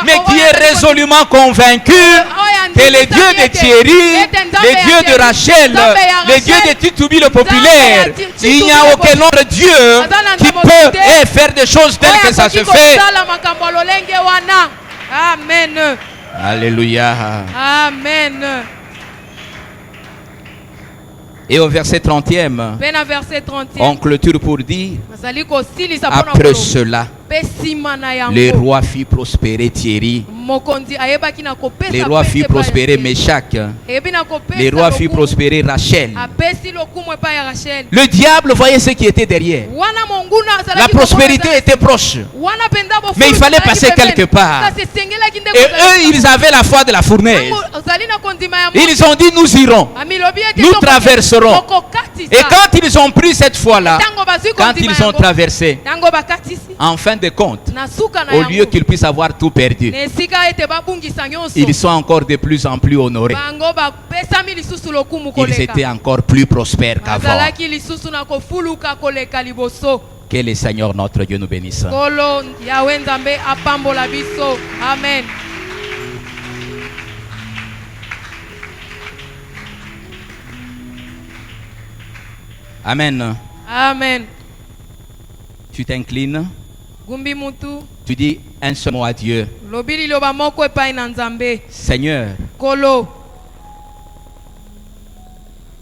mais qui oyo est ezali résolument convaincu que le Dieu de Thierry, le Dieu de Rachel, le Dieu de Titubi le populaire, il n'y a aucun autre Dieu qui peut faire des choses telles que ça se fait. kosala makambo ya lolenge wana. amen. Alléluia. amen. Et au verset 30e, mpe na verset 30 on clôture pour dire, nazali kosilisa mpona après koloba. cela, Le roi fit prospérer Thierry. Le roi fit prospérer Méchac. Le roi fit prospérer Rachel. Le diable voyait ce qui était derrière. La prospérité était proche. Mais il fallait passer quelque part. Et eux, ils avaient la foi de la fournaise. Ils ont dit, nous irons. Nous traverserons. Et quand ils ont pris cette foi-là, quand ils ont traversé, en fin de compte, au lieu qu'ils puissent avoir tout perdu, ils sont encore de plus en plus honorés. Ils étaient encore plus prospères qu'avant. Que le Seigneur notre Dieu nous bénisse. Amen. Amen. Amen. Tu t'inclines. Gumbi mutu. Tu dis un seul mot à Dieu. Lobili loba moko epai na Nzambe. Seigneur, Kolo.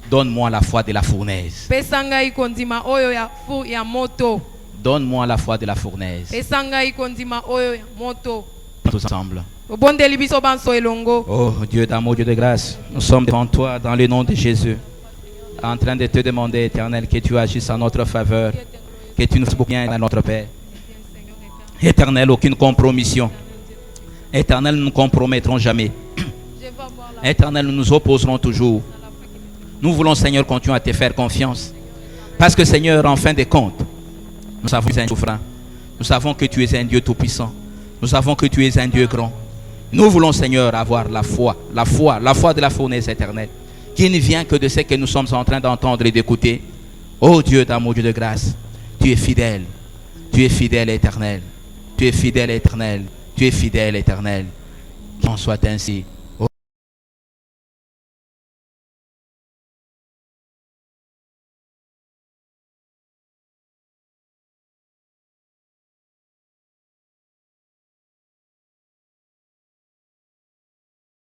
donne-moi la foi de la fournaise. Pesanga ikondima oyo ya moto. Donne-moi la foi de la fournaise. Pesanga ikondima oyo ya moto. Tous ensemble. Obondeli biso banso elongo. Oh Dieu d'amour, Dieu de grâce, nous sommes devant toi dans le nom de Jésus, en train de te demander, Éternel, que tu agisses en notre faveur, que tu nous fasses bien à notre Père. Éternel, aucune compromission. Éternel, nous ne nous compromettrons jamais. Éternel, nous nous opposerons toujours. Nous voulons, Seigneur, continuer à te faire confiance. Parce que, Seigneur, en fin de compte, nous savons que tu es un souverain. Nous savons que tu es un Dieu tout-puissant. Nous savons que tu es un Dieu grand. Nous voulons, Seigneur, avoir la foi de la fournaise éternelle, qui ne vient que de ce que nous sommes en train d'entendre et d'écouter. Oh Dieu d'amour, Dieu de grâce, tu es fidèle éternel. Tu es fidèle éternel. Tu es fidèle éternel. Qu'en soit ainsi.